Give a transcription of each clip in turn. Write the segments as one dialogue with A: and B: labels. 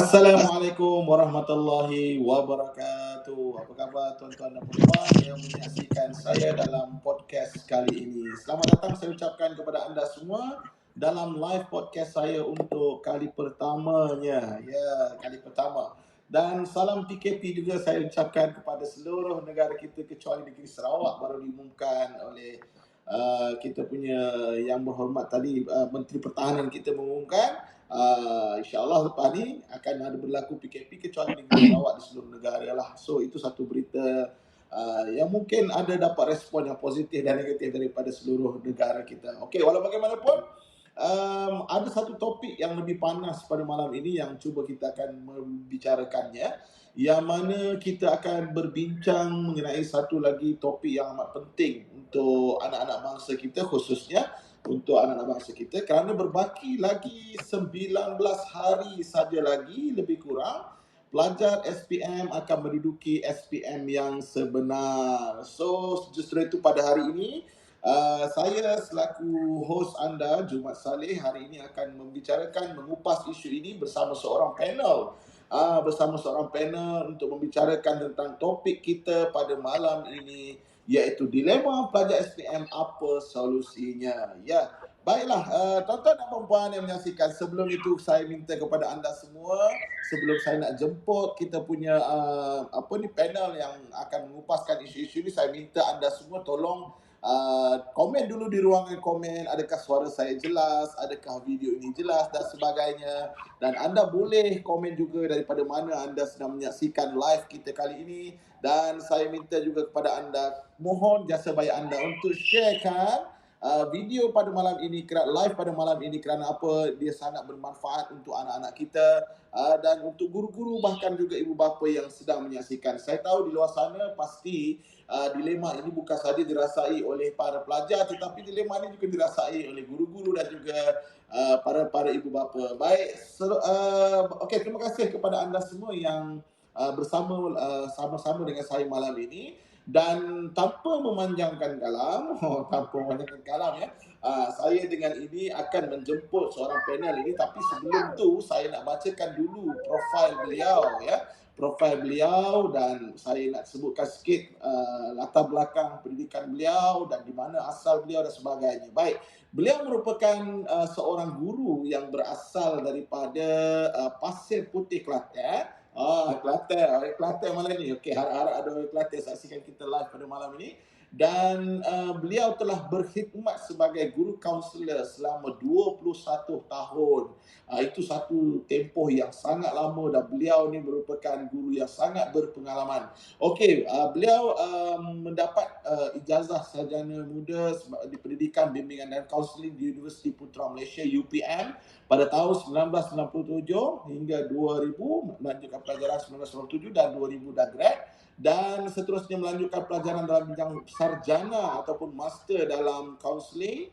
A: Assalamualaikum warahmatullahi wabarakatuh. Apa khabar tuan-tuan dan puan yang menyaksikan saya dalam podcast kali ini? Selamat datang saya ucapkan kepada anda semua dalam live podcast saya untuk kali pertamanya. Ya, kali pertama. Dan salam PKP juga saya ucapkan kepada seluruh negara kita kecuali negeri Sarawak baru diumumkan oleh kita punya yang berhormat tadi, Menteri Pertahanan kita mengumumkan InsyaAllah lepas ni akan ada berlaku PKP kecuali negeri Sarawak di seluruh negara lah. So itu satu berita yang mungkin ada dapat respon yang positif dan negatif daripada seluruh negara kita. Okey, walau bagaimanapun ada satu topik yang lebih panas pada malam ini yang cuba kita akan membicarakannya, yang mana kita akan berbincang mengenai satu lagi topik yang amat penting untuk anak-anak bangsa kita, khususnya untuk anak-anak bangsa kita, kerana berbaki lagi 19 hari saja lagi lebih kurang pelajar SPM akan menduduki SPM yang sebenar. So justru itu pada hari ini saya selaku hos anda Jumat Saleh hari ini akan membicarakan, mengupas isu ini bersama seorang panel untuk membicarakan tentang topik kita pada malam ini, iaitu dilema pelajar SPM, apa solusinya. Ya, baiklah tuan-tuan dan puan yang menyaksikan, sebelum itu saya minta kepada anda semua, sebelum saya nak jemput kita punya panel yang akan mengupaskan isu-isu ini, saya minta anda semua tolong komen dulu di ruangan komen, adakah suara saya jelas, adakah video ini jelas dan sebagainya. Dan anda boleh komen juga daripada mana anda sedang menyaksikan live kita kali ini. Dan saya minta juga kepada anda, mohon jasa baik anda untuk sharekan video pada malam ini, live pada malam ini, kerana apa? Dia sangat bermanfaat untuk anak-anak kita dan untuk guru-guru, bahkan juga ibu bapa yang sedang menyaksikan. Saya tahu di luar sana pasti dilema ini bukan sahaja dirasai oleh para pelajar, tetapi dilema ini juga dirasai oleh guru-guru dan juga para ibu bapa. Baik, okey, terima kasih kepada anda semua yang sama-sama dengan saya malam ini. Dan tanpa memanjangkan kalam, ya, saya dengan ini akan menjemput seorang panel ini. Tapi sebelum tu saya nak bacakan dulu profil beliau dan saya nak sebutkan sikit latar belakang pendidikan beliau dan di mana asal beliau dan sebagainya. Baik, beliau merupakan seorang guru yang berasal daripada Pasir Putih, Kelantan. Kelantan malam ni. Okey, harap-harap ada orang Kelantan saksikan kita live pada malam ini. Dan beliau telah berkhidmat sebagai guru kaunselor selama 21 tahun. Itu satu tempoh yang sangat lama dan beliau ni merupakan guru yang sangat berpengalaman. Okey, beliau mendapat ijazah sarjana muda di pendidikan bimbingan dan kaunseling di Universiti Putra Malaysia UPM pada tahun 1997 hingga 2000, melanjutkan pelajaran 1997 dan 2000 dah grad, dan seterusnya melanjutkan pelajaran dalam bidang sarjana ataupun master dalam kaunseling,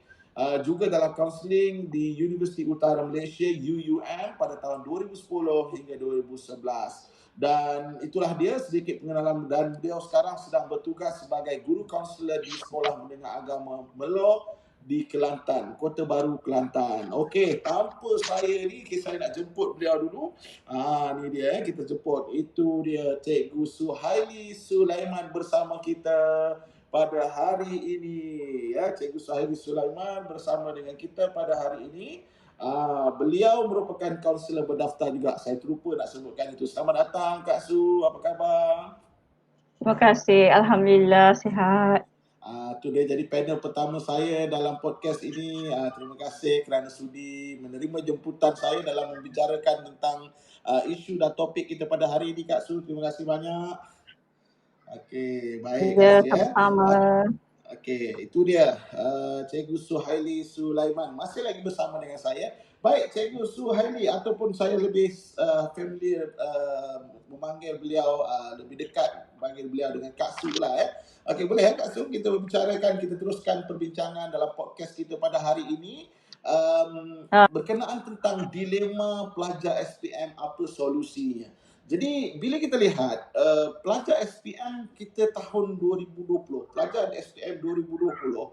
A: juga dalam kaunseling di Universiti Utara Malaysia UUM pada tahun 2010 hingga 2011. Dan itulah dia sedikit pengenalan, dan beliau sekarang sedang bertugas sebagai guru kaunselor di Sekolah Menengah Agama Melor di Kelantan, Kota Baru, Kelantan. Okey, tanpa saya ni, saya nak jemput beliau dulu. Ni dia, kita jemput. Itu dia Cikgu Suhaili Sulaiman bersama kita pada hari ini. Ya, Cikgu Suhaili Sulaiman bersama dengan kita pada hari ini. Beliau merupakan kaunselor berdaftar juga. Saya terlupa nak sebutkan itu. Selamat datang Kak Su, apa khabar?
B: Terima kasih, Alhamdulillah sihat.
A: Itu dia jadi panel pertama saya dalam podcast ini. Terima kasih kerana sudi menerima jemputan saya dalam membicarakan tentang isu dan topik kita pada hari ini, Kak Su. Terima kasih banyak. Okey, baik.
B: Ya, sama-sama.
A: Okey, itu dia Cikgu Suhaili Sulaiman masih lagi bersama dengan saya. Baik, Cikgu Suhaili, ataupun saya lebih familiar memanggil beliau, lebih dekat panggil beliau dengan Kak Su lah. Okey, boleh Kak Su kita berbicarakan, kita teruskan perbincangan dalam podcast kita pada hari ini berkenaan tentang dilema pelajar SPM, apa solusinya. Jadi bila kita lihat pelajar SPM kita tahun 2020, pelajar SPM 2020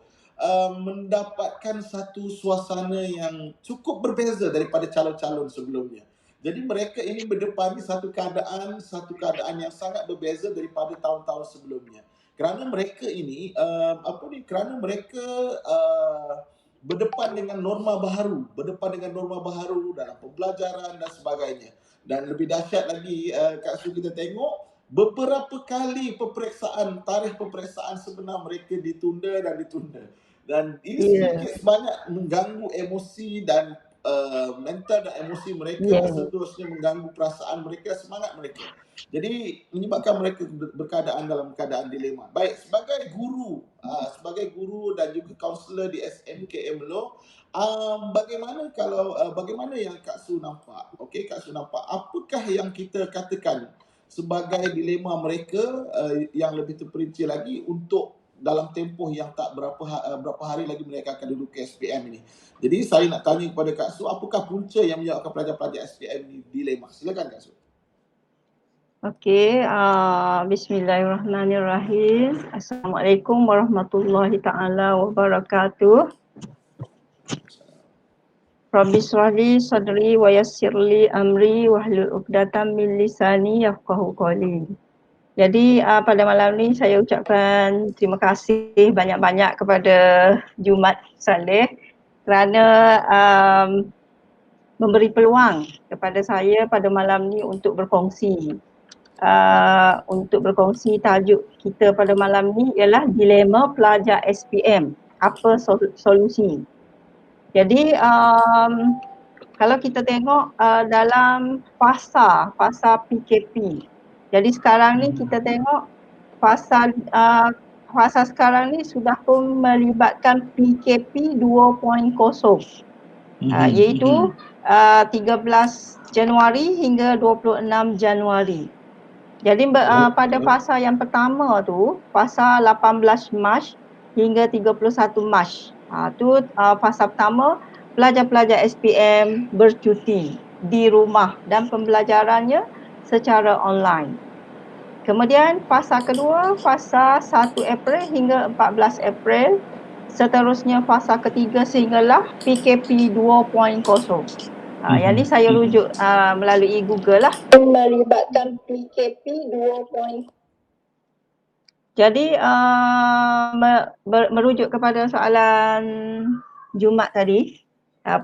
A: mendapatkan satu suasana yang cukup berbeza daripada calon-calon sebelumnya. Jadi mereka ini berdepani satu keadaan yang sangat berbeza daripada tahun-tahun sebelumnya. Kerana mereka ini kerana mereka berdepan dengan norma baru dalam pembelajaran dan sebagainya. Dan lebih dahsyat lagi, Kak Su, kita tengok beberapa kali tarikh peperiksaan sebenar mereka ditunda. Dan ini
B: Ya.
A: sedikit sebanyak mengganggu emosi dan mental dan emosi mereka,
B: Ya.
A: seterusnya mengganggu perasaan mereka, semangat mereka. Jadi menyebabkan mereka dalam keadaan dilema. Baik, sebagai guru dan juga kaunselor di SMKM Law, bagaimana yang Kak Su nampak? Okey, Kak Su nampak apakah yang kita katakan sebagai dilema mereka yang lebih terperinci lagi untuk dalam tempoh yang tak berapa hari lagi mereka akan duduk ke SPM ini. Jadi saya nak tanya kepada Kak Su, apakah punca yang menyebabkan pelajar-pelajar SPM ini dilema? Silakan Kak Su.
B: Okey, bismillahirrahmanirrahim. Assalamualaikum warahmatullahi taala wabarakatuh. Rabbi shrahli sadri wa yassirli amri wahlul 'uqdatam min lisani yafqahu qawli. Jadi pada malam ni saya ucapkan terima kasih banyak-banyak kepada Jumat Saleh kerana memberi peluang kepada saya pada malam ni untuk berkongsi. Tajuk kita pada malam ni ialah dilema pelajar SPM. Apa solusi? Jadi kalau kita tengok dalam fasa PKP. Jadi sekarang ni kita tengok fasa sekarang ni sudah pun melibatkan PKP 2.0 iaitu 13 Januari hingga 26 Januari. Jadi pada fasa yang pertama tu, fasa 18 Mac hingga 31 Mac. Tu fasa pertama, pelajar-pelajar SPM bercuti di rumah dan pembelajarannya secara online. Kemudian fasa kedua, fasa 1 April hingga 14 April. Seterusnya fasa ketiga sehinggalah PKP 2.0. Yang ni saya rujuk melalui Google lah. Melibatkan PKP 2.0. Jadi merujuk kepada soalan Jumat tadi,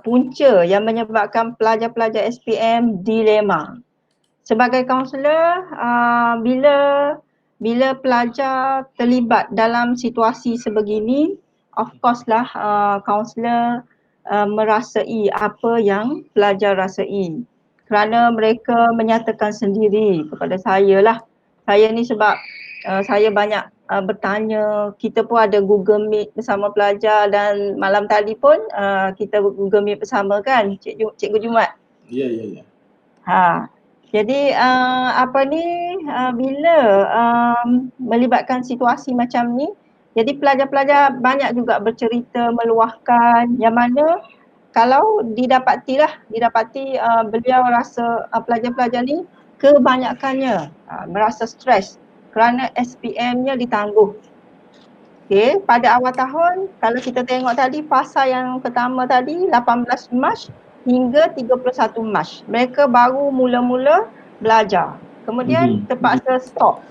B: punca yang menyebabkan pelajar-pelajar SPM dilema. Sebagai kaunselor, bila pelajar terlibat dalam situasi sebegini, of course lah kaunselor merasai apa yang pelajar rasai. Kerana mereka menyatakan sendiri kepada saya lah. Saya ni sebab saya banyak bertanya, kita pun ada Google Meet bersama pelajar dan malam tadi pun kita Google Meet bersama kan, Cikgu Jumat.
A: Ya.
B: Jadi bila melibatkan situasi macam ni, jadi pelajar-pelajar banyak juga bercerita, meluahkan yang mana kalau didapati beliau rasa pelajar-pelajar ni kebanyakannya merasa stres kerana SPM-nya ditangguh. Okey, pada awal tahun kalau kita tengok tadi fasa yang pertama tadi 18 Mac hingga 31 Mac. Mereka baru mula-mula belajar. Kemudian terpaksa stop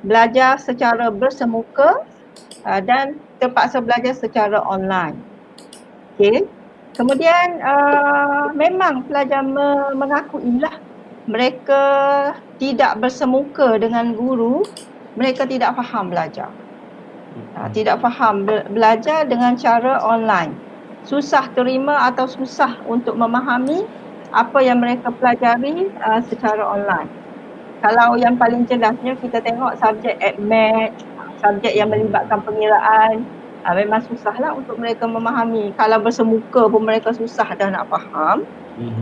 B: belajar secara bersemuka dan terpaksa belajar secara online. Okey. Kemudian memang pelajar mengakuilah mereka tidak bersemuka dengan guru, mereka tidak faham belajar. Tidak faham belajar dengan cara online. Susah terima atau susah untuk memahami apa yang mereka pelajari secara online. Kalau yang paling jelasnya kita tengok subjek AdMed, subjek yang melibatkan pengiraan, memang susahlah untuk mereka memahami. Kalau bersemuka pun mereka susah dah nak faham.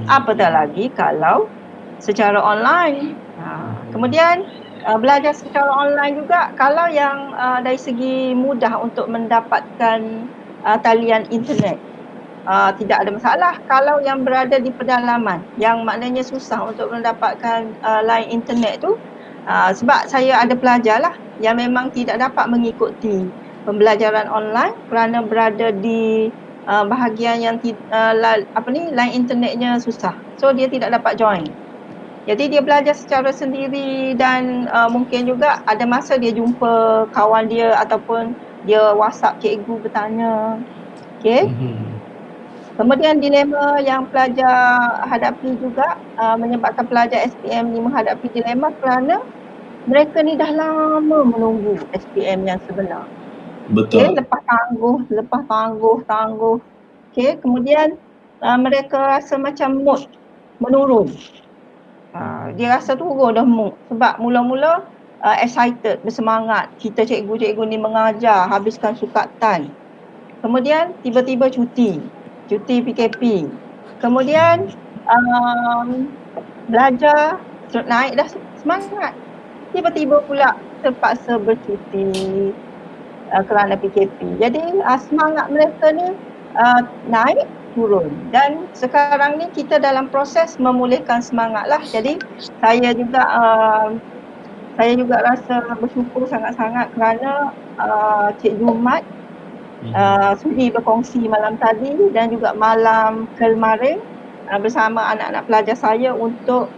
B: Apatah lagi kalau secara online. Kemudian belajar secara online juga, kalau yang dari segi mudah untuk mendapatkan talian internet, tidak ada masalah. Kalau yang berada di pedalaman, yang maknanya susah untuk mendapatkan line internet tu, sebab saya ada pelajar lah yang memang tidak dapat mengikuti pembelajaran online kerana berada di bahagian yang line internetnya susah. So dia tidak dapat join. Jadi dia belajar secara sendiri dan mungkin juga ada masa dia jumpa kawan dia ataupun dia WhatsApp cikgu bertanya. Okey. Kemudian dilema yang pelajar hadapi juga menyebabkan pelajar SPM ni menghadapi dilema kerana mereka ni dah lama menunggu SPM yang sebenar. Okey,
A: Betul.
B: lepas tangguh. Okey, kemudian mereka rasa macam mood menurun. Dia rasa turun dah mood sebab mula-mula excited, bersemangat. Kita cikgu-cikgu ni mengajar, habiskan sukatan. Kemudian tiba-tiba cuti PKP. Kemudian belajar naik dah semangat. Tiba-tiba pula terpaksa bercuti kerana PKP. Jadi semangat mereka ni naik turun dan sekarang ni kita dalam proses memulihkan semangat lah. Jadi saya juga rasa bersyukur sangat-sangat kerana Cikgu Mat sudi berkongsi malam tadi dan juga malam kemarin bersama anak-anak pelajar saya untuk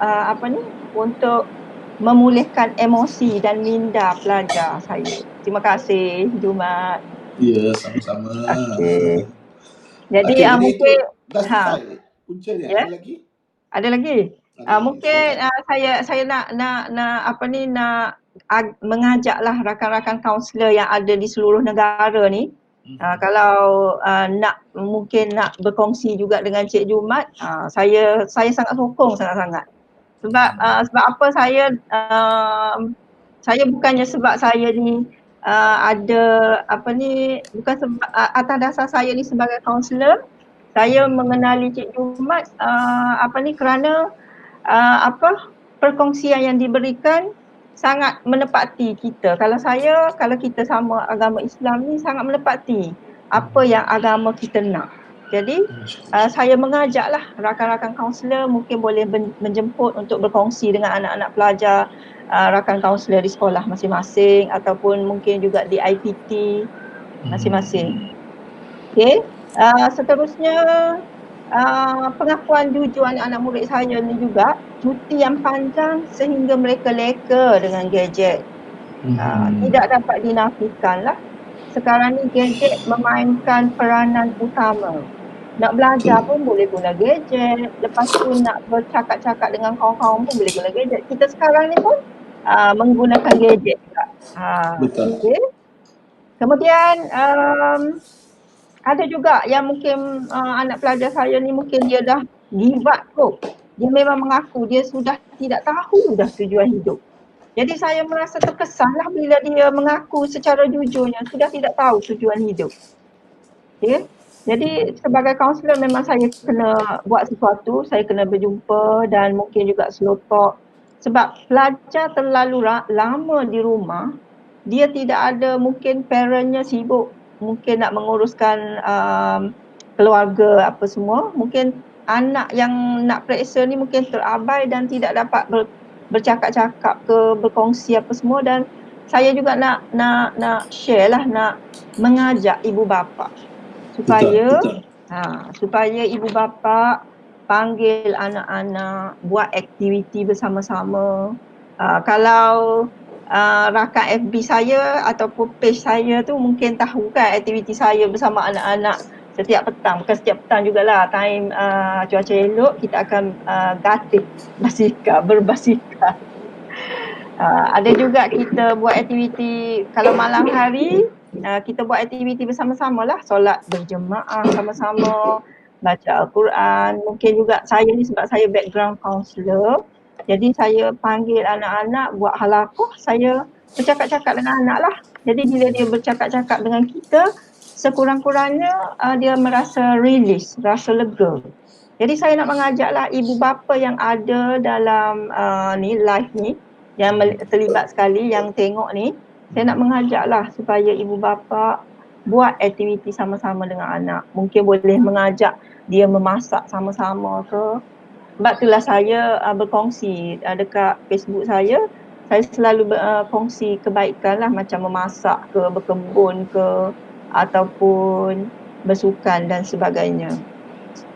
B: untuk memulihkan emosi dan minda pelajar saya. Terima kasih Jumat.
A: Ya, sama-sama.
B: Okey. Jadi
A: Okey, jadi itu
B: mungkin
A: dah selesai puncanya.
B: ya,
A: Ada lagi?
B: ada lagi.
A: Ada lagi,
B: Mungkin
A: silakan.
B: saya nak mengajaklah rakan-rakan kaunselor yang ada di seluruh negara ni. Kalau mungkin nak berkongsi juga dengan Cik Jumat, saya sangat sokong sangat-sangat. Sebab apa saya bukannya sebab saya ni bukan sebab atas dasar saya ni sebagai kaunselor, saya mengenali Cik Jumat kerana perkongsian yang diberikan sangat menepati kita. Kalau kita sama agama Islam ni sangat menepati apa yang agama kita nak. Jadi saya mengajaklah rakan-rakan kaunselor mungkin boleh menjemput untuk berkongsi dengan anak-anak pelajar, rakan kaunselor di sekolah masing-masing ataupun mungkin juga di IPT masing-masing. Okey. Seterusnya pengakuan jujur anak-anak murid saya ni juga cuti yang panjang sehingga mereka leka dengan gadget. Tidak dapat dinafikan lah. Sekarang ni gadget memainkan peranan utama. Nak belajar pun boleh guna gadget. Lepas tu nak bercakap-cakap dengan kawan-kawan pun boleh guna gadget. Kita sekarang ni pun menggunakan gadget juga.
A: Betul.
B: Okay. Kemudian ada juga yang mungkin anak pelajar saya ni mungkin dia dah give up kot. Dia memang mengaku dia sudah tidak tahu dah tujuan hidup. Jadi saya merasa terkesanlah bila dia mengaku secara jujurnya sudah tidak tahu tujuan hidup. Okay. Jadi sebagai kaunselor memang saya kena buat sesuatu, saya kena berjumpa dan mungkin juga slow talk. Sebab pelajar terlalu lama di rumah, dia tidak ada, mungkin parentnya sibuk, mungkin nak menguruskan keluarga apa semua. Mungkin anak yang nak periksa ni mungkin terabai dan tidak dapat bercakap-cakap ke, berkongsi apa semua. Dan saya juga nak share lah, nak mengajak ibu bapa supaya supaya ibu bapa panggil anak-anak, buat aktiviti bersama-sama. Kalau rakan FB saya ataupun page saya tu mungkin tahu kan aktiviti saya bersama anak-anak setiap petang. Bukan setiap petang jugalah, time cuaca elok kita akan gatih berbasikal. Ada juga kita buat aktiviti kalau malam hari, kita buat aktiviti bersama-sama lah, solat berjemaah sama-sama, baca Al-Quran. Mungkin juga saya ni sebab saya background counselor, jadi saya panggil anak-anak buat halaqah, saya bercakap-cakap dengan anak lah. Jadi bila dia bercakap-cakap dengan kita, sekurang-kurangnya dia merasa release, rasa lega. Jadi saya nak mengajaklah ibu bapa yang ada dalam ni live ni, yang terlibat sekali, yang tengok ni, saya nak mengajaklah supaya ibu bapa buat aktiviti sama-sama dengan anak. Mungkin boleh mengajak dia memasak sama-sama ke. Sebab itulah saya berkongsi dekat Facebook saya selalu berkongsi kebaikan lah, macam memasak ke, berkebun ke, ataupun bersukan dan sebagainya.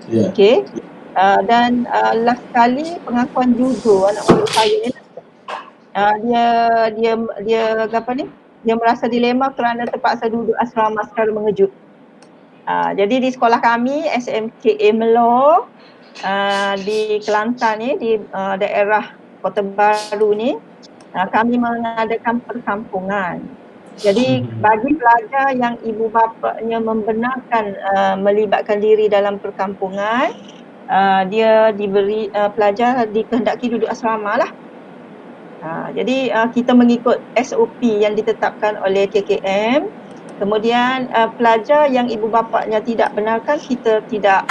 A: Ya.
B: Okey. Dan last kali pengakuan jujur anak murid saya ni, dia dia dia apa ni, dia merasa dilema kerana terpaksa duduk asrama secara mengejut. Jadi di sekolah kami SMKA Melor, di Kelantan ni, di daerah Kota Baru ni, kami mengadakan perkampungan. Jadi bagi pelajar yang ibu bapanya membenarkan melibatkan diri dalam perkampungan, dia diberi pelajar dikehendaki duduk asrama lah. Jadi kita mengikut SOP yang ditetapkan oleh KKM. Kemudian pelajar yang ibu bapanya tidak benarkan, kita tidak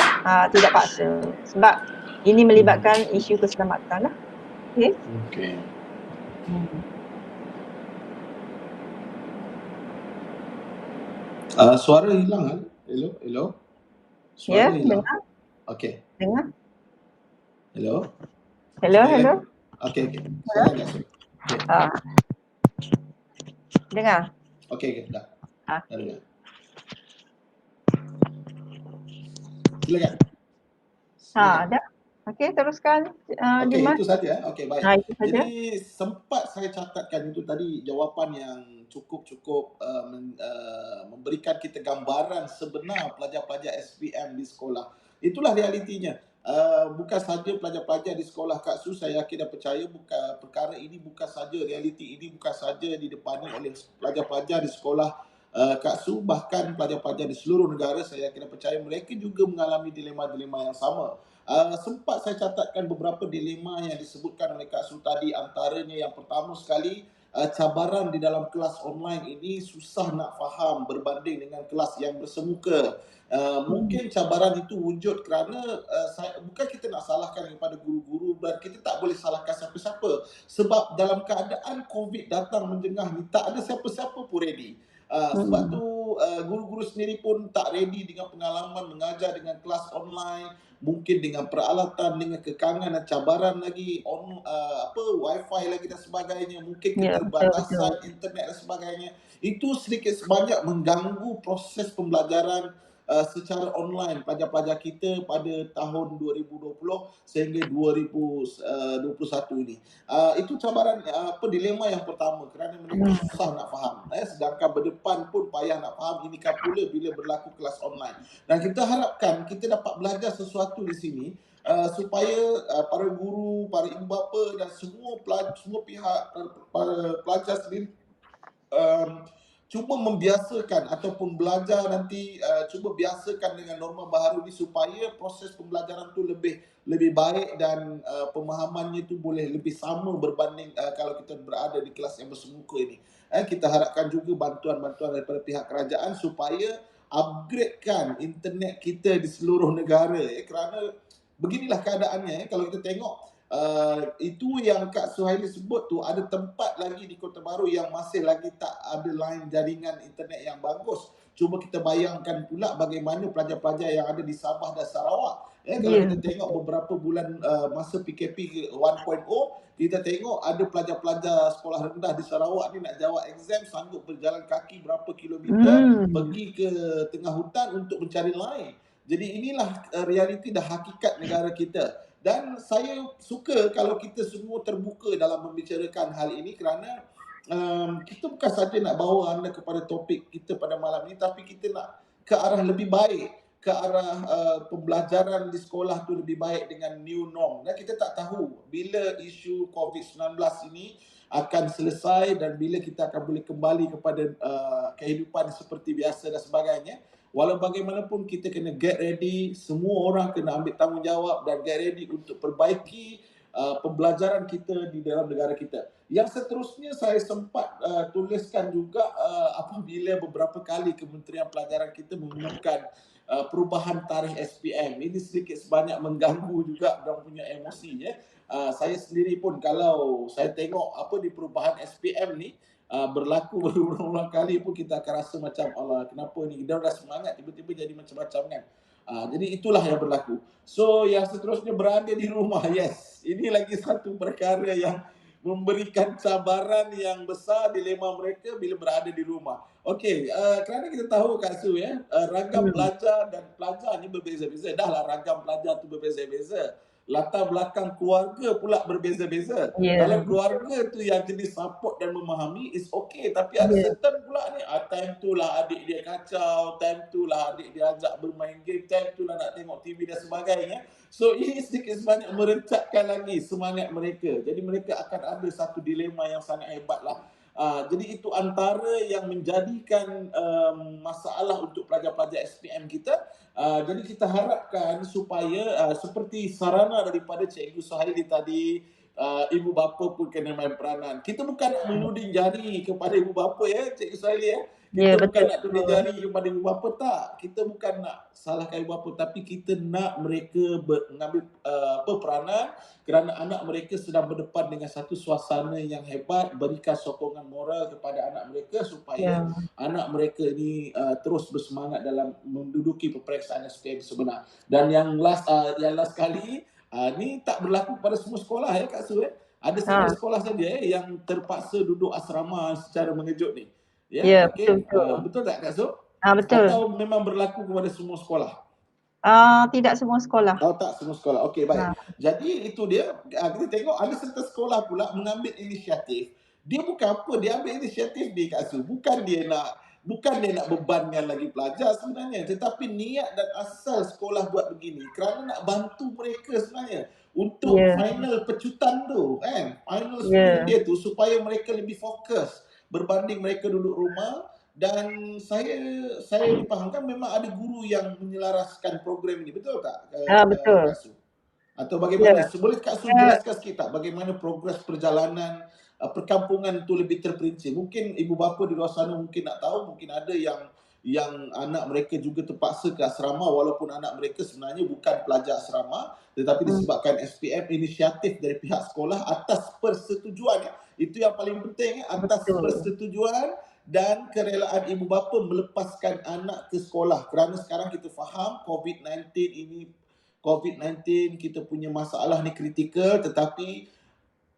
B: paksa sebab ini melibatkan isu keselamatan lah. Okey.
A: Okey. Suara hilang kan? Hello? Suara hilang.
B: Dengar.
A: Okey.
B: Dengar.
A: Hello?
B: Hello.
A: Okey. Saya agak sulit.
B: Dengar.
A: Okey, dah. Dah dengar. Silakan.
B: Dah. Okey, teruskan.
A: Okey,
B: Dimas.
A: itu saja. Okey, baik.
B: Itu saja.
A: Jadi sempat saya catatkan itu tadi jawapan yang cukup memberikan kita gambaran sebenar pelajar-pelajar SPM di sekolah. Itulah realitinya. Bukan saja pelajar-pelajar di sekolah Kak Su, saya yakin dan percaya perkara ini bukan saja realiti ini bukan saja didepani oleh pelajar-pelajar di sekolah Kak Su, bahkan pelajar-pelajar di seluruh negara, saya yakin dan percaya mereka juga mengalami dilema-dilema yang sama. Sempat saya catatkan beberapa dilema yang disebutkan oleh Kak Su tadi. Antaranya yang pertama sekali, cabaran di dalam kelas online ini susah nak faham berbanding dengan kelas yang bersemuka. Mungkin cabaran itu wujud kerana bukan kita nak salahkan kepada guru-guru dan kita tak boleh salahkan siapa-siapa sebab dalam keadaan COVID datang menjengah ni tak ada siapa-siapa pun ready. Sebab tu guru-guru sendiri pun tak ready dengan pengalaman mengajar dengan kelas online, mungkin dengan peralatan, dengan kekangan dan cabaran lagi wifi lagi dan sebagainya, mungkin keterbatasan internet dan sebagainya. Itu sedikit sebanyak mengganggu proses pembelajaran secara online pelajar-pelajar kita pada tahun 2020 sehingga 2021 ini. Itu cabaran dilema yang pertama kerana mereka susah nak faham. Sedangkan berdepan pun payah nak faham, inikah pula bila berlaku kelas online. Dan kita harapkan kita dapat belajar sesuatu di sini supaya para guru, para ibu bapa dan semua pihak para pelajar sendiri cuba membiasakan ataupun belajar nanti cuba biasakan dengan norma baharu ni supaya proses pembelajaran tu lebih baik dan pemahamannya tu boleh lebih sama berbanding kalau kita berada di kelas yang bersemuka ini. Kita harapkan juga bantuan-bantuan daripada pihak kerajaan supaya upgradekan internet kita di seluruh negara kerana beginilah keadaannya. Kalau kita tengok itu yang Kak Suhaili sebut tu, ada tempat lagi di Kota Baru yang masih lagi tak ada line jaringan internet yang bagus. Cuba kita bayangkan pula bagaimana pelajar-pelajar yang ada di Sabah dan Sarawak. Kalau kita tengok beberapa bulan masa PKP 1.0, kita tengok ada pelajar-pelajar sekolah rendah di Sarawak ni nak jawab exam sanggup berjalan kaki berapa kilometer pergi ke tengah hutan untuk mencari line. Jadi inilah realiti dan hakikat negara kita. Dan saya suka kalau kita semua terbuka dalam membicarakan hal ini kerana kita bukan saja nak bawa anda kepada topik kita pada malam ini, tapi kita nak ke arah lebih baik, ke arah pembelajaran di sekolah tu lebih baik dengan new norm. Dan kita tak tahu bila isu COVID-19 ini akan selesai dan bila kita akan boleh kembali kepada kehidupan seperti biasa dan sebagainya. Walau bagaimanapun kita kena get ready, semua orang kena ambil tanggungjawab dan get ready untuk perbaiki pembelajaran kita di dalam negara kita. Yang seterusnya saya sempat tuliskan juga apabila beberapa kali Kementerian Pelajaran kita mengumumkan perubahan tarikh SPM. Ini sedikit sebanyak mengganggu juga orang punya emosi. Saya sendiri pun kalau saya tengok di perubahan SPM ni berlaku berulang-ulang kali pun kita akan rasa macam Allah, kenapa ni dia dah semangat tiba-tiba jadi macam-macam kan. Jadi itulah yang berlaku. So yang seterusnya berada di rumah. Yes, ini lagi satu perkara yang memberikan cabaran yang besar, dilema mereka bila berada di rumah. Okey, kerana kita tahu Kak Su ya, ragam
B: Hmm.
A: pelajar dan pelajar ni berbeza-beza. Dahlah ragam pelajar tu berbeza-beza. Latar belakang keluarga pula berbeza-beza.
B: Ya,
A: Kalau
B: betul.
A: keluarga tu yang jenis support dan memahami, is okey. Tapi ada
B: Ya,
A: certain pula ni, time tu lah adik dia kacau, time tu lah adik dia ajak bermain game, time tu lah nak tengok TV dan sebagainya. So ini sedikit sebanyak merencatkan lagi semangat mereka. Jadi mereka akan ada satu dilema yang sangat hebat lah. Jadi itu antara yang menjadikan masalah untuk pelajar-pelajar SPM kita. Jadi kita harapkan supaya seperti sarana daripada Cikgu Suhaili tadi, ibu bapa pun kena main peranan. Kita bukan nak menuding jari kepada ibu bapa ya, Cikgu Suhaili ya.
B: ya
A: Kita bukan
B: betul
A: nak tuding
B: betul.
A: jari kepada ibu bapa, tak. Kita bukan nak salahkan ibu bapa, tapi kita nak mereka mengambil peranan kerana anak mereka sedang berdepan dengan satu suasana yang hebat, berikan sokongan moral kepada anak mereka supaya
B: Ya.
A: anak mereka ni terus bersemangat dalam menduduki peperiksaan SPM sebenar. Dan yang last kali, ni tak berlaku pada semua sekolah ya Kak Su ya. Ada setengah
B: Ha,
A: sekolah saja yang terpaksa duduk asrama secara mengejut ni. Ya,
B: ya betul
A: okey.
B: betul.
A: Betul tak Kak Su?
B: Betul.
A: Atau memang berlaku kepada semua sekolah?
B: Tidak semua sekolah.
A: Oh tak semua sekolah. Okey baik.
B: Ha,
A: Jadi itu dia, kita tengok ada serta sekolah pula mengambil inisiatif. Dia bukan apa, dia ambil inisiatif ni Kak Su. Bukan dia nak bebankan lagi pelajar sebenarnya, tetapi niat dan asal sekolah buat begini kerana nak bantu mereka sebenarnya untuk
B: ya,
A: final pecutan tu kan. Final sprint
B: ya.
A: dia tu supaya mereka lebih fokus berbanding mereka duduk rumah. Dan saya dipahamkan memang ada guru yang menyelaraskan program ini, betul tak
B: Betul.
A: Kak Su? Atau
B: Ya.
A: bagaimana? Boleh Kak Su jelaskan sikit tak bagaimana progres perjalanan perkampungan itu lebih terperinci? Mungkin ibu bapa di luar sana mungkin nak tahu, mungkin ada yang anak mereka juga terpaksa ke asrama walaupun anak mereka sebenarnya bukan pelajar asrama, tetapi
B: Hmm,
A: disebabkan SPM inisiatif dari pihak sekolah atas persetujuan. Itu yang paling penting, atas
B: betul.
A: persetujuan dan kerelaan ibu bapa melepaskan anak ke sekolah. Kerana sekarang kita faham COVID-19 kita punya masalah ni kritikal, tetapi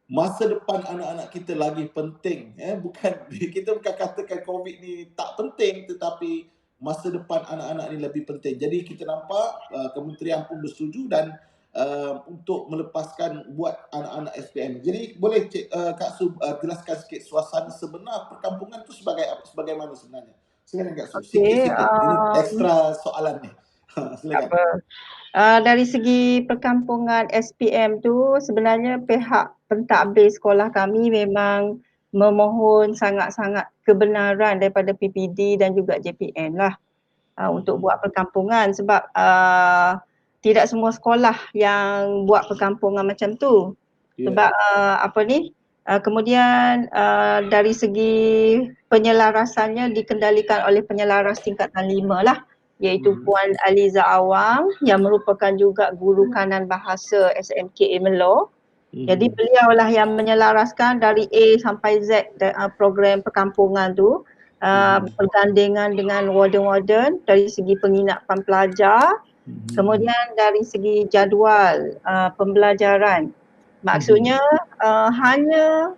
A: masa depan anak-anak kita lagi penting. Bukan kita bukan katakan COVID ni tak penting, tetapi masa depan anak-anak ni lebih penting. Jadi kita nampak kementerian pun bersetuju dan untuk melepaskan buat anak-anak SPM. Jadi boleh Kak Su jelaskan sikit suasana sebenar perkampungan tu sebagaimana sebenarnya. Silakan Kak Su,
B: Okey,
A: sikit-sikit. Ini ekstra soalan ni.
B: tak
A: Silakan.
B: apa. Dari segi perkampungan SPM tu sebenarnya pihak pentadbir sekolah kami memang memohon sangat-sangat kebenaran daripada PPD dan juga JPN lah untuk buat perkampungan sebab tidak semua sekolah yang buat perkampungan macam tu. Sebab kemudian dari segi penyelarasannya dikendalikan oleh penyelaras tingkatan 5 lah, iaitu Puan Aliza Awang yang merupakan juga guru kanan bahasa SMK Melo. Jadi beliaulah yang menyelaraskan dari A sampai Z program perkampungan tu, bergandengan dengan warden-warden dari segi penginapan pelajar, kemudian dari segi jadual pembelajaran. Maksudnya hanya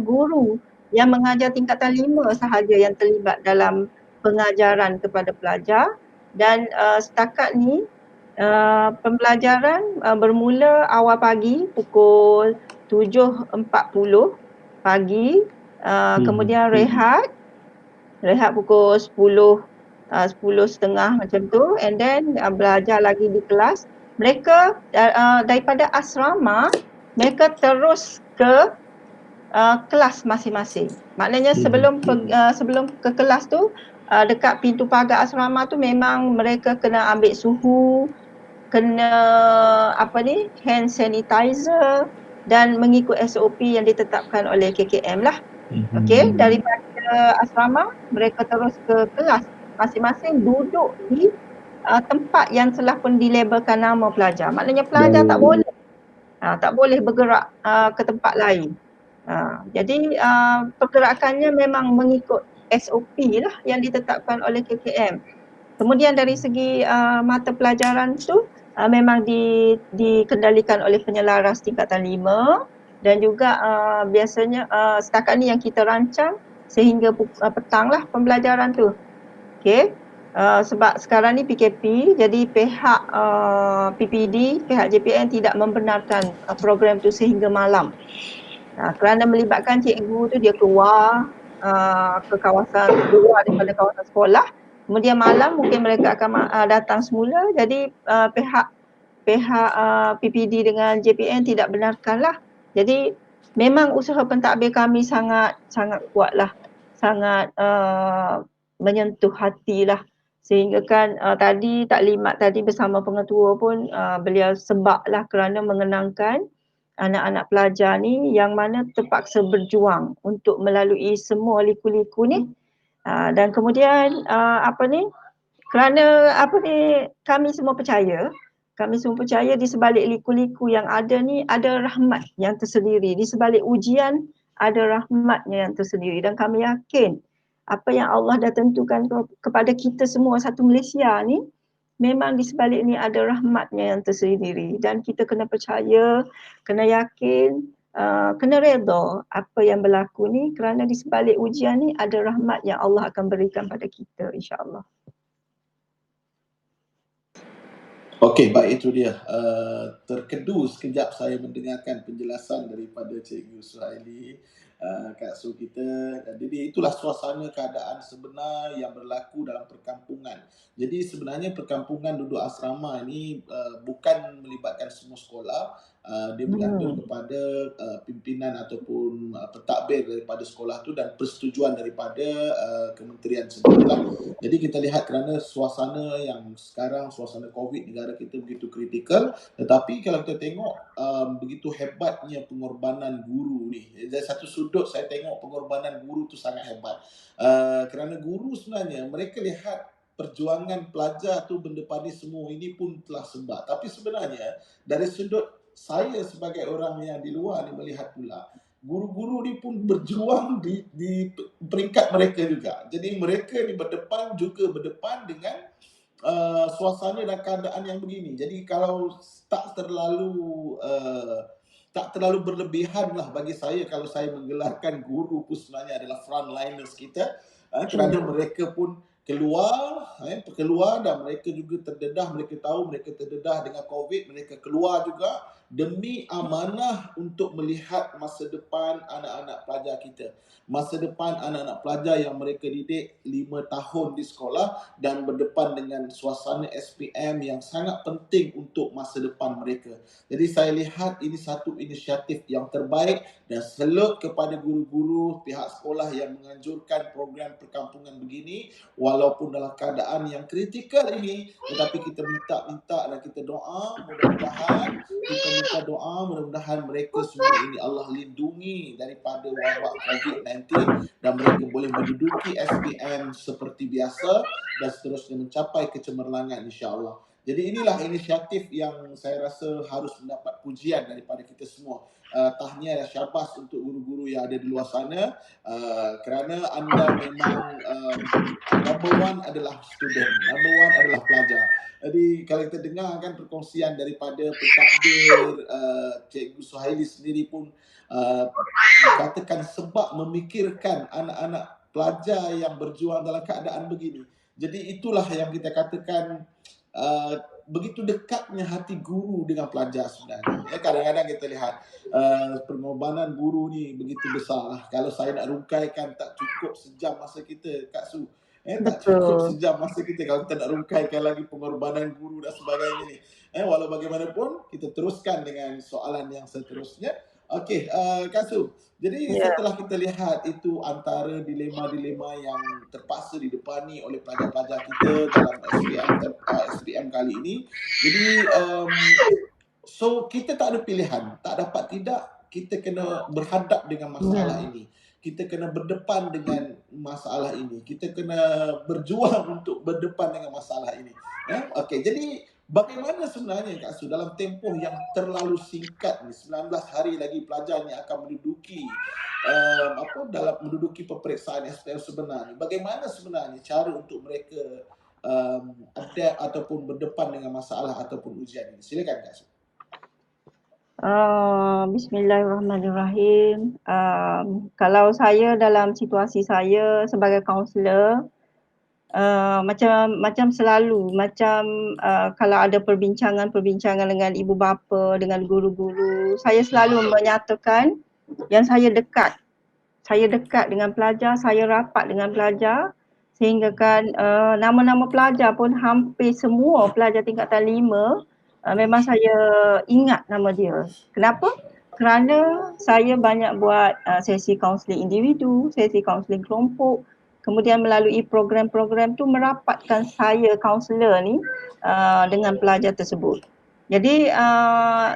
B: guru yang mengajar tingkatan 5 sahaja yang terlibat dalam pengajaran kepada pelajar dan setakat ni pembelajaran bermula awal pagi pukul 7.40 pagi, kemudian rehat pukul 10.30 macam tu, and then belajar lagi di kelas. Mereka daripada asrama mereka terus ke kelas masing-masing. Maknanya sebelum ke kelas tu dekat pintu pagar asrama tu memang mereka kena ambil suhu, kena hand sanitizer dan mengikut SOP yang ditetapkan oleh KKM lah. Okey, daripada asrama mereka terus ke kelas, masing-masing duduk di tempat yang telah pun dilabelkan nama pelajar. Maknanya pelajar tak boleh bergerak ke tempat lain. Jadi pergerakannya memang mengikut SOP lah yang ditetapkan oleh KKM. Kemudian dari segi mata pelajaran tu memang dikendalikan oleh penyelaras tingkatan 5 dan juga biasanya setakat ni yang kita rancang sehingga petang lah pembelajaran tu. Okey. Sebab sekarang ni PKP, jadi pihak PPD, pihak JPN tidak membenarkan program tu sehingga malam. Kerana melibatkan cikgu tu, dia keluar ke kawasan, keluar daripada kawasan sekolah, kemudian malam mungkin mereka akan datang semula, jadi pihak PPD dengan JPN tidak benarkanlah. Jadi memang usaha pentadbir kami sangat kuatlah, sangat menyentuh hatilah, sehingga kan tadi taklimat tadi bersama pengetua pun beliau sebablah kerana mengenangkan anak-anak pelajar ni yang mana terpaksa berjuang untuk melalui semua liku-liku ni, dan kemudian kerana kami semua percaya di sebalik liku-liku yang ada ni ada rahmat yang tersendiri, di sebalik ujian ada rahmatnya yang tersendiri, dan kami yakin apa yang Allah dah tentukan kepada kita semua satu Malaysia ni, memang di sebalik ni ada rahmatnya yang tersendiri, dan kita kena percaya, kena yakin, kena redha apa yang berlaku ni, kerana di sebalik ujian ni ada rahmat yang Allah akan berikan pada kita, insya-Allah.
A: Okey, baik, itu dia. Terkedu sekejap saya mendengarkan penjelasan daripada Cikgu Suhaili, Kak Su kita. Jadi itulah suasana keadaan sebenar yang berlaku dalam perkampungan. Jadi sebenarnya perkampungan duduk asrama ini bukan melibatkan semua sekolah. Dia bergantung kepada pimpinan ataupun pentadbir daripada sekolah tu dan persetujuan daripada kementerian sendirilah. Jadi kita lihat kerana suasana yang sekarang, suasana COVID negara kita begitu kritikal, tetapi kalau kita tengok begitu hebatnya pengorbanan guru ni. Dari satu sudut saya tengok pengorbanan guru tu sangat hebat. Kerana guru sebenarnya mereka lihat perjuangan pelajar tu benda pada semua ini pun telah sebab. Tapi sebenarnya dari sudut saya sebagai orang yang di luar ni melihat pula, guru-guru ni pun berjuang di peringkat mereka juga. Jadi mereka ni berdepan dengan suasana dan keadaan yang begini. Jadi kalau tak terlalu berlebihan lah bagi saya kalau saya menggelarkan guru pun sebenarnya adalah frontliners kita, kerana mereka pun keluar dan mereka juga terdedah, mereka tahu mereka terdedah dengan COVID, mereka keluar juga demi amanah untuk melihat masa depan anak-anak pelajar kita. Masa depan anak-anak pelajar yang mereka didik 5 tahun di sekolah dan berdepan dengan suasana SPM yang sangat penting untuk masa depan mereka. Jadi saya lihat ini satu inisiatif yang terbaik dan salut kepada guru-guru pihak sekolah yang menganjurkan program perkampungan begini walaupun dalam keadaan yang kritikal ini, tetapi kita minta dan kita doa mudah-mudahan mereka semua ini Allah lindungi daripada wabak COVID-19 dan mereka boleh menduduki SPM seperti biasa dan seterusnya mencapai kecemerlangan, insya-Allah. Jadi inilah inisiatif yang saya rasa harus mendapat pujian daripada kita semua. Tahniah dan syabas untuk guru-guru yang ada di luar sana, kerana anda memang number one adalah student, number one adalah pelajar. Jadi kalau kita dengar kan perkongsian daripada pentadbir Cikgu Suhaili sendiri pun dikatakan sebab memikirkan anak-anak pelajar yang berjuang dalam keadaan begini. Jadi itulah yang kita katakan begitu dekatnya hati guru dengan pelajar sebenarnya. Kadang-kadang kita lihat pengorbanan guru ni begitu besar lah. Kalau saya nak rungkaikan tak cukup sejam masa kita, Kak Su. Tak cukup sejam masa kita kalau kita nak rungkaikan lagi pengorbanan guru dan sebagainya ni. Walau bagaimanapun kita teruskan dengan soalan yang seterusnya. Okey, Kak Su. Jadi setelah kita lihat itu antara dilema-dilema yang terpaksa didepani oleh pelajar-pelajar kita dalam SPM kali ini. Jadi so kita tak ada pilihan, tak dapat tidak kita kena berhadap dengan masalah ini. Kita kena berdepan dengan masalah ini. Kita kena berjuang untuk berdepan dengan masalah ini. Okey, jadi bagaimana sebenarnya Kak Su dalam tempoh yang terlalu singkat ni, 19 hari lagi pelajar ni akan menduduki menduduki peperiksaan SPM sebenar ni. Bagaimana sebenarnya cara untuk mereka adapt ataupun berdepan dengan masalah ataupun ujian ini? Silakan Kak Su.
B: Bismillahirrahmanirrahim. Kalau saya dalam situasi saya sebagai kaunselor, macam selalu, kalau ada perbincangan dengan ibu bapa, dengan guru-guru, saya selalu menyatakan yang saya dekat dengan pelajar, saya rapat dengan pelajar, sehingga kan nama-nama pelajar pun hampir semua pelajar tingkatan 5 memang saya ingat nama dia. Kenapa? Kerana saya banyak buat sesi kaunseling individu, sesi kaunseling kelompok, kemudian melalui program-program tu merapatkan saya kaunselor ni dengan pelajar tersebut. Jadi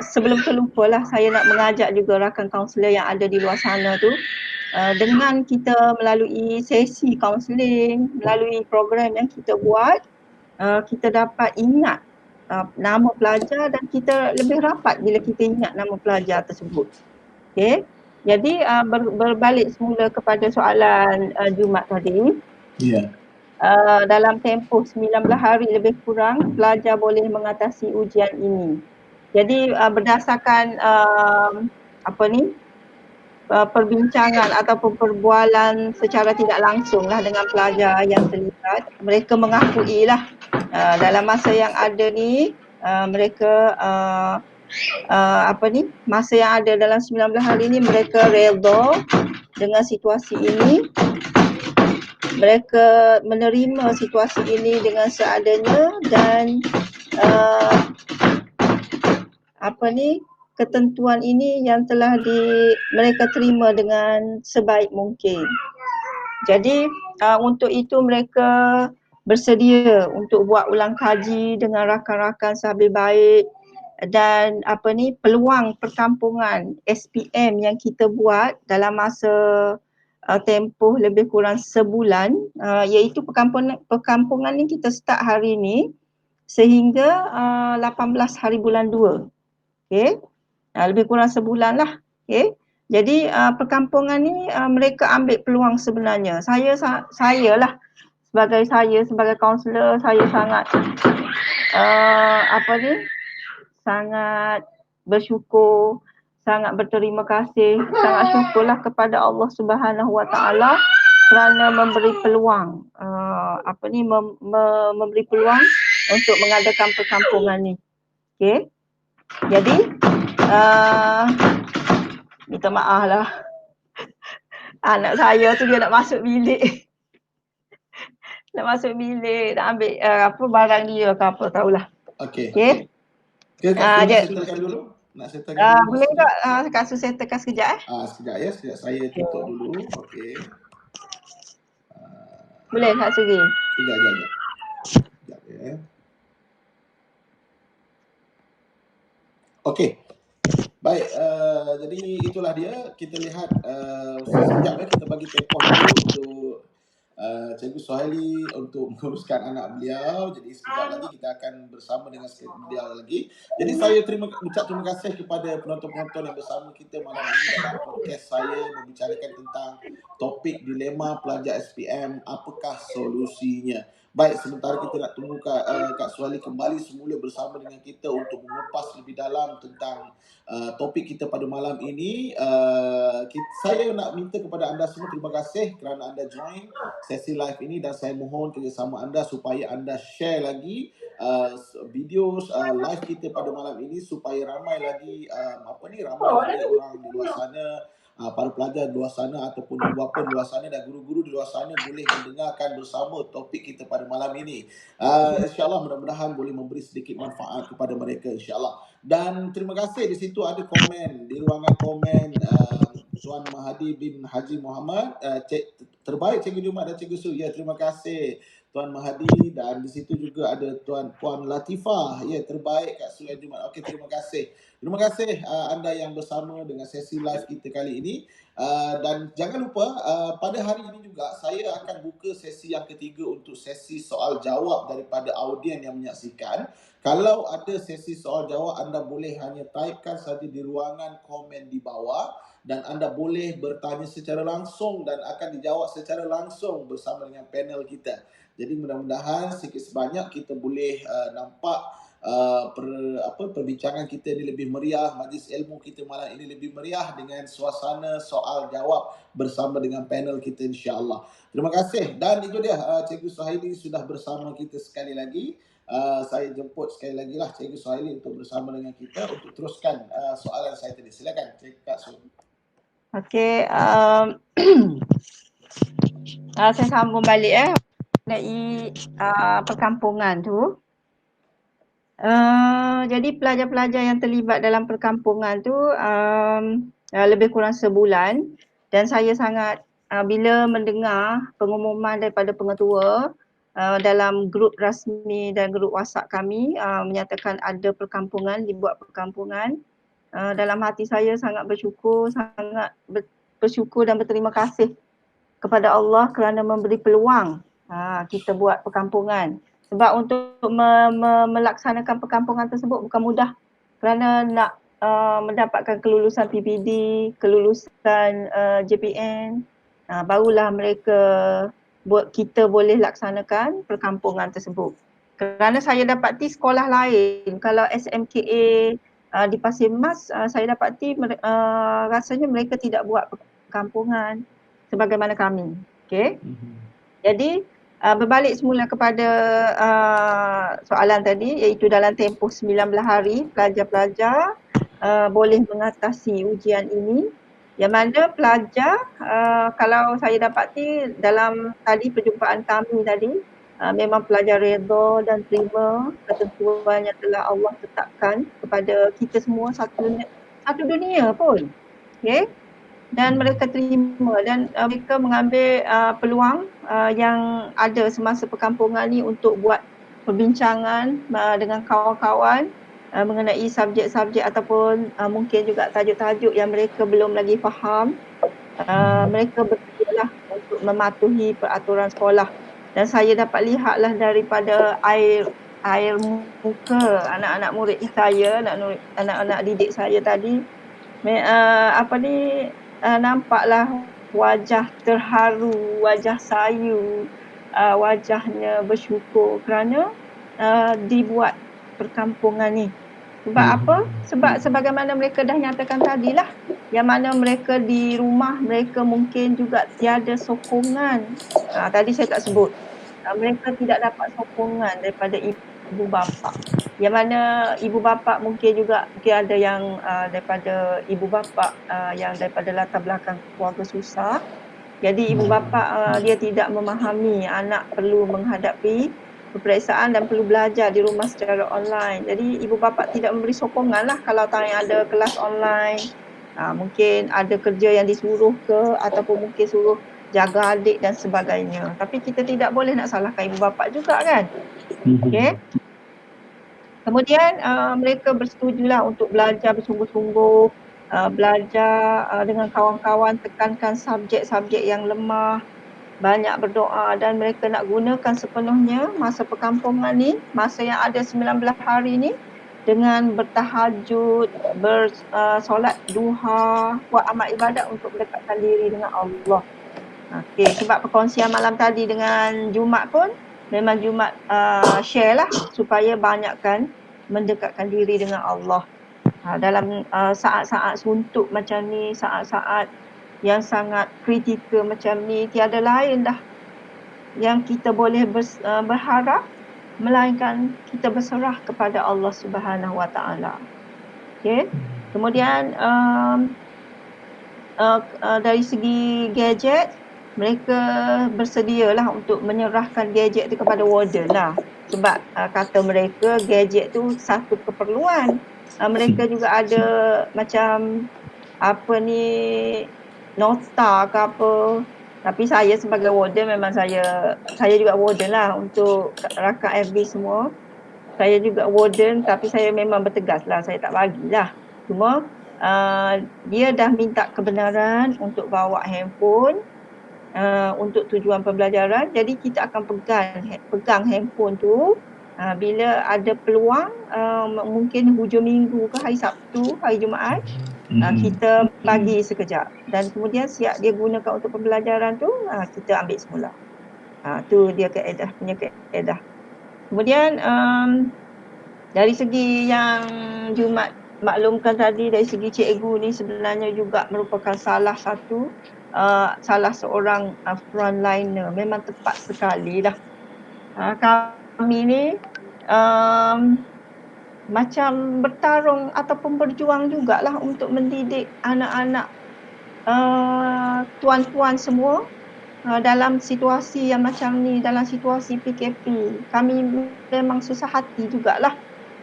B: sebelum terlupalah, saya nak mengajak juga rakan kaunselor yang ada di luar sana tu, dengan kita melalui sesi kaunseling, melalui program yang kita buat, kita dapat ingat nama pelajar dan kita lebih rapat bila kita ingat nama pelajar tersebut. Okey. Jadi berbalik semula kepada soalan Jumat tadi.
A: Ya.
B: Dalam tempoh 19 hari lebih kurang, pelajar boleh mengatasi ujian ini. Jadi berdasarkan perbincangan ataupun perbualan secara tidak langsung lah dengan pelajar yang terlibat, mereka mengakui lah dalam masa yang ada ni mereka masa yang ada dalam 19 hari ni mereka redha dengan situasi ini, mereka menerima situasi ini dengan seadanya dan ketentuan ini yang telah mereka terima dengan sebaik mungkin. Jadi untuk itu mereka bersedia untuk buat ulang kaji dengan rakan-rakan sahabat baik dan peluang perkampungan SPM yang kita buat dalam masa tempoh lebih kurang sebulan, iaitu perkampungan ni kita start hari ni sehingga 18 hari bulan 2. Okey. Lebih kurang sebulan lah. Okey. Jadi perkampungan ni mereka ambil peluang sebenarnya. Saya sebagai kaunselor, saya sangat sangat bersyukur, sangat berterima kasih, sangat syukurlah kepada Allah Subhanahu Wa Taala kerana memberi peluang memberi peluang untuk mengadakan perkampungan ni. Okey. Jadi minta maaf lah. Anak saya tu dia nak masuk bilik. Nak ambil barang dia ke apa, tahulah.
A: Okey.
B: Okey.
A: Kak Suri settlekan dulu. Nak settlekan dulu.
B: Boleh tak Kak Su settlekan sekejap
A: sekejap ya, sekejap saya tutup dulu. Okey.
B: Boleh Kak Suri.
A: Sekejap ya. Okey. Baik, jadi itulah dia. Kita lihat sekejap ya, kita bagi tempoh dulu untuk Cikgu Suhaili untuk menguruskan anak beliau. Jadi sekejap lagi kita akan bersama dengan beliau lagi. Jadi saya ucap terima kasih kepada penonton-penonton yang bersama kita malam ini dalam podcast saya membicarakan tentang topik dilema pelajar SPM, apakah solusinya. Baik, sementara kita nak tunggu Kak Suhaili kembali semula bersama dengan kita untuk mengupas lebih dalam tentang topik kita pada malam ini. Saya nak minta kepada anda semua terima kasih kerana anda join sesi live ini dan saya mohon kerjasama anda supaya anda share lagi video live kita pada malam ini supaya ramai lagi ramai lagi orang di luar sana, para pelajar di luar sana ataupun ibu bapa di luar sana dan guru-guru di luar sana boleh mendengarkan bersama topik kita pada malam ini. InsyaAllah mudah-mudahan boleh memberi sedikit manfaat kepada mereka insyaAllah. Dan terima kasih, di situ ada komen, di ruangan komen Tuan Mahadi bin Haji Muhammad, terbaik Cikgu Jumat dan Cikgu Su. Ya, terima kasih Tuan Mahadi, dan di situ juga ada Puan Latifah. Ya, terbaik Kak Su dan Jumat. Okey, terima kasih. Terima kasih anda yang bersama dengan sesi live kita kali ini. Dan jangan lupa pada hari ini juga saya akan buka sesi yang ketiga untuk sesi soal jawab daripada audien yang menyaksikan. Kalau ada sesi soal jawab, anda boleh hanya typekan saja di ruangan komen di bawah dan anda boleh bertanya secara langsung dan akan dijawab secara langsung bersama dengan panel kita. Jadi mudah-mudahan sikit sebanyak kita boleh nampak perbincangan kita ini lebih meriah, majlis ilmu kita malam ini lebih meriah dengan suasana soal jawab bersama dengan panel kita insya-Allah. Terima kasih dan itu dia Cikgu Suhaili sudah bersama kita sekali lagi. Saya jemput sekali lagi lah Cikgu Suhaili untuk bersama dengan kita untuk teruskan soalan saya tadi. Silakan Kak Su.
B: Okey, saya sambung balik mengenai perkampungan tu. Jadi pelajar-pelajar yang terlibat dalam perkampungan tu lebih kurang sebulan dan saya sangat bila mendengar pengumuman daripada pengetua dalam grup rasmi dan grup WhatsApp kami menyatakan ada perkampungan, dibuat perkampungan, dalam hati saya sangat bersyukur, bersyukur dan berterima kasih kepada Allah kerana memberi peluang kita buat perkampungan. Sebab untuk melaksanakan perkampungan tersebut bukan mudah kerana nak mendapatkan kelulusan PPD, kelulusan JPN, barulah mereka kita boleh laksanakan perkampungan tersebut. Kerana saya dapati sekolah lain, kalau SMKA di Pasir Mas, saya dapati rasanya mereka tidak buat perkampungan sebagaimana kami. Okey. Jadi berbalik semula kepada soalan tadi iaitu dalam tempoh 19 hari pelajar-pelajar boleh mengatasi ujian ini yang mana pelajar kalau saya dapati dalam tadi perjumpaan kami tadi memang pelajar redha dan terima ketentuan yang telah Allah tetapkan kepada kita semua satu dunia pun. Okey. Dan mereka terima dan mereka mengambil peluang yang ada semasa perkampungan ni untuk buat perbincangan dengan kawan-kawan mengenai subjek-subjek ataupun mungkin juga tajuk-tajuk yang mereka belum lagi faham. Mereka bersedialah untuk mematuhi peraturan sekolah dan saya dapat lihatlah daripada air muka anak-anak murid saya, anak-anak didik saya tadi nampaklah wajah terharu, wajah sayu, wajahnya bersyukur kerana dibuat perkampungan ni. Sebab apa? Sebab sebagaimana mereka dah nyatakan tadilah, yang mana mereka di rumah mereka mungkin juga tiada sokongan. Tadi saya tak sebut. Mereka tidak dapat sokongan daripada ibu bapa. Yang mana ibu bapa mungkin ada yang daripada ibu bapa yang daripada latar belakang keluarga susah. Jadi ibu bapa dia tidak memahami anak perlu menghadapi peperiksaan dan perlu belajar di rumah secara online. Jadi ibu bapa tidak memberi sokongan lah kalau tanya ada kelas online. Mungkin ada kerja yang disuruh ke ataupun mungkin suruh jaga adik dan sebagainya. Tapi kita tidak boleh nak salahkan ibu bapa juga kan. Okay. Kemudian mereka bersetujulah untuk belajar bersungguh-sungguh, belajar dengan kawan-kawan, tekankan subjek-subjek yang lemah, banyak berdoa dan mereka nak gunakan sepenuhnya masa perkampungan ni, masa yang ada 19 hari ni dengan bertahajud, bersolat duha, buat amal ibadat untuk mendekatkan diri dengan Allah. Okey, sebab perkongsian malam tadi dengan Jumat pun memang Jumat share lah supaya banyakkan mendekatkan diri dengan Allah. Dalam saat-saat suntuk macam ni, saat-saat yang sangat kritikal macam ni, tiada lain dah yang kita boleh berharap melainkan kita berserah kepada Allah Subhanahu Wa Taala. Okey. Kemudian dari segi gadget, mereka bersedialah untuk menyerahkan gadget tu kepada warden lah. Sebab kata mereka gadget tu satu keperluan. Mereka juga ada macam nota ke apa. Tapi saya sebagai warden memang saya juga warden lah untuk rakan FB semua. Saya juga warden tapi saya memang bertegas lah, saya tak bagilah. Cuma dia dah minta kebenaran untuk bawa handphone untuk tujuan pembelajaran. Jadi kita akan pegang handphone tu bila ada peluang mungkin hujung minggu ke hari Sabtu, hari Jumaat kita bagi sekejap dan kemudian siap dia gunakan untuk pembelajaran tu kita ambil semula. Tu dia punya kaedah. Kemudian dari segi yang Jumat maklumkan tadi, dari segi cikgu ni sebenarnya juga merupakan salah seorang frontliner. Memang tepat sekali lah. Kami ni macam bertarung ataupun berjuang jugalah untuk mendidik anak-anak tuan-puan semua dalam situasi yang macam ni, dalam situasi PKP. Kami memang susah hati jugalah.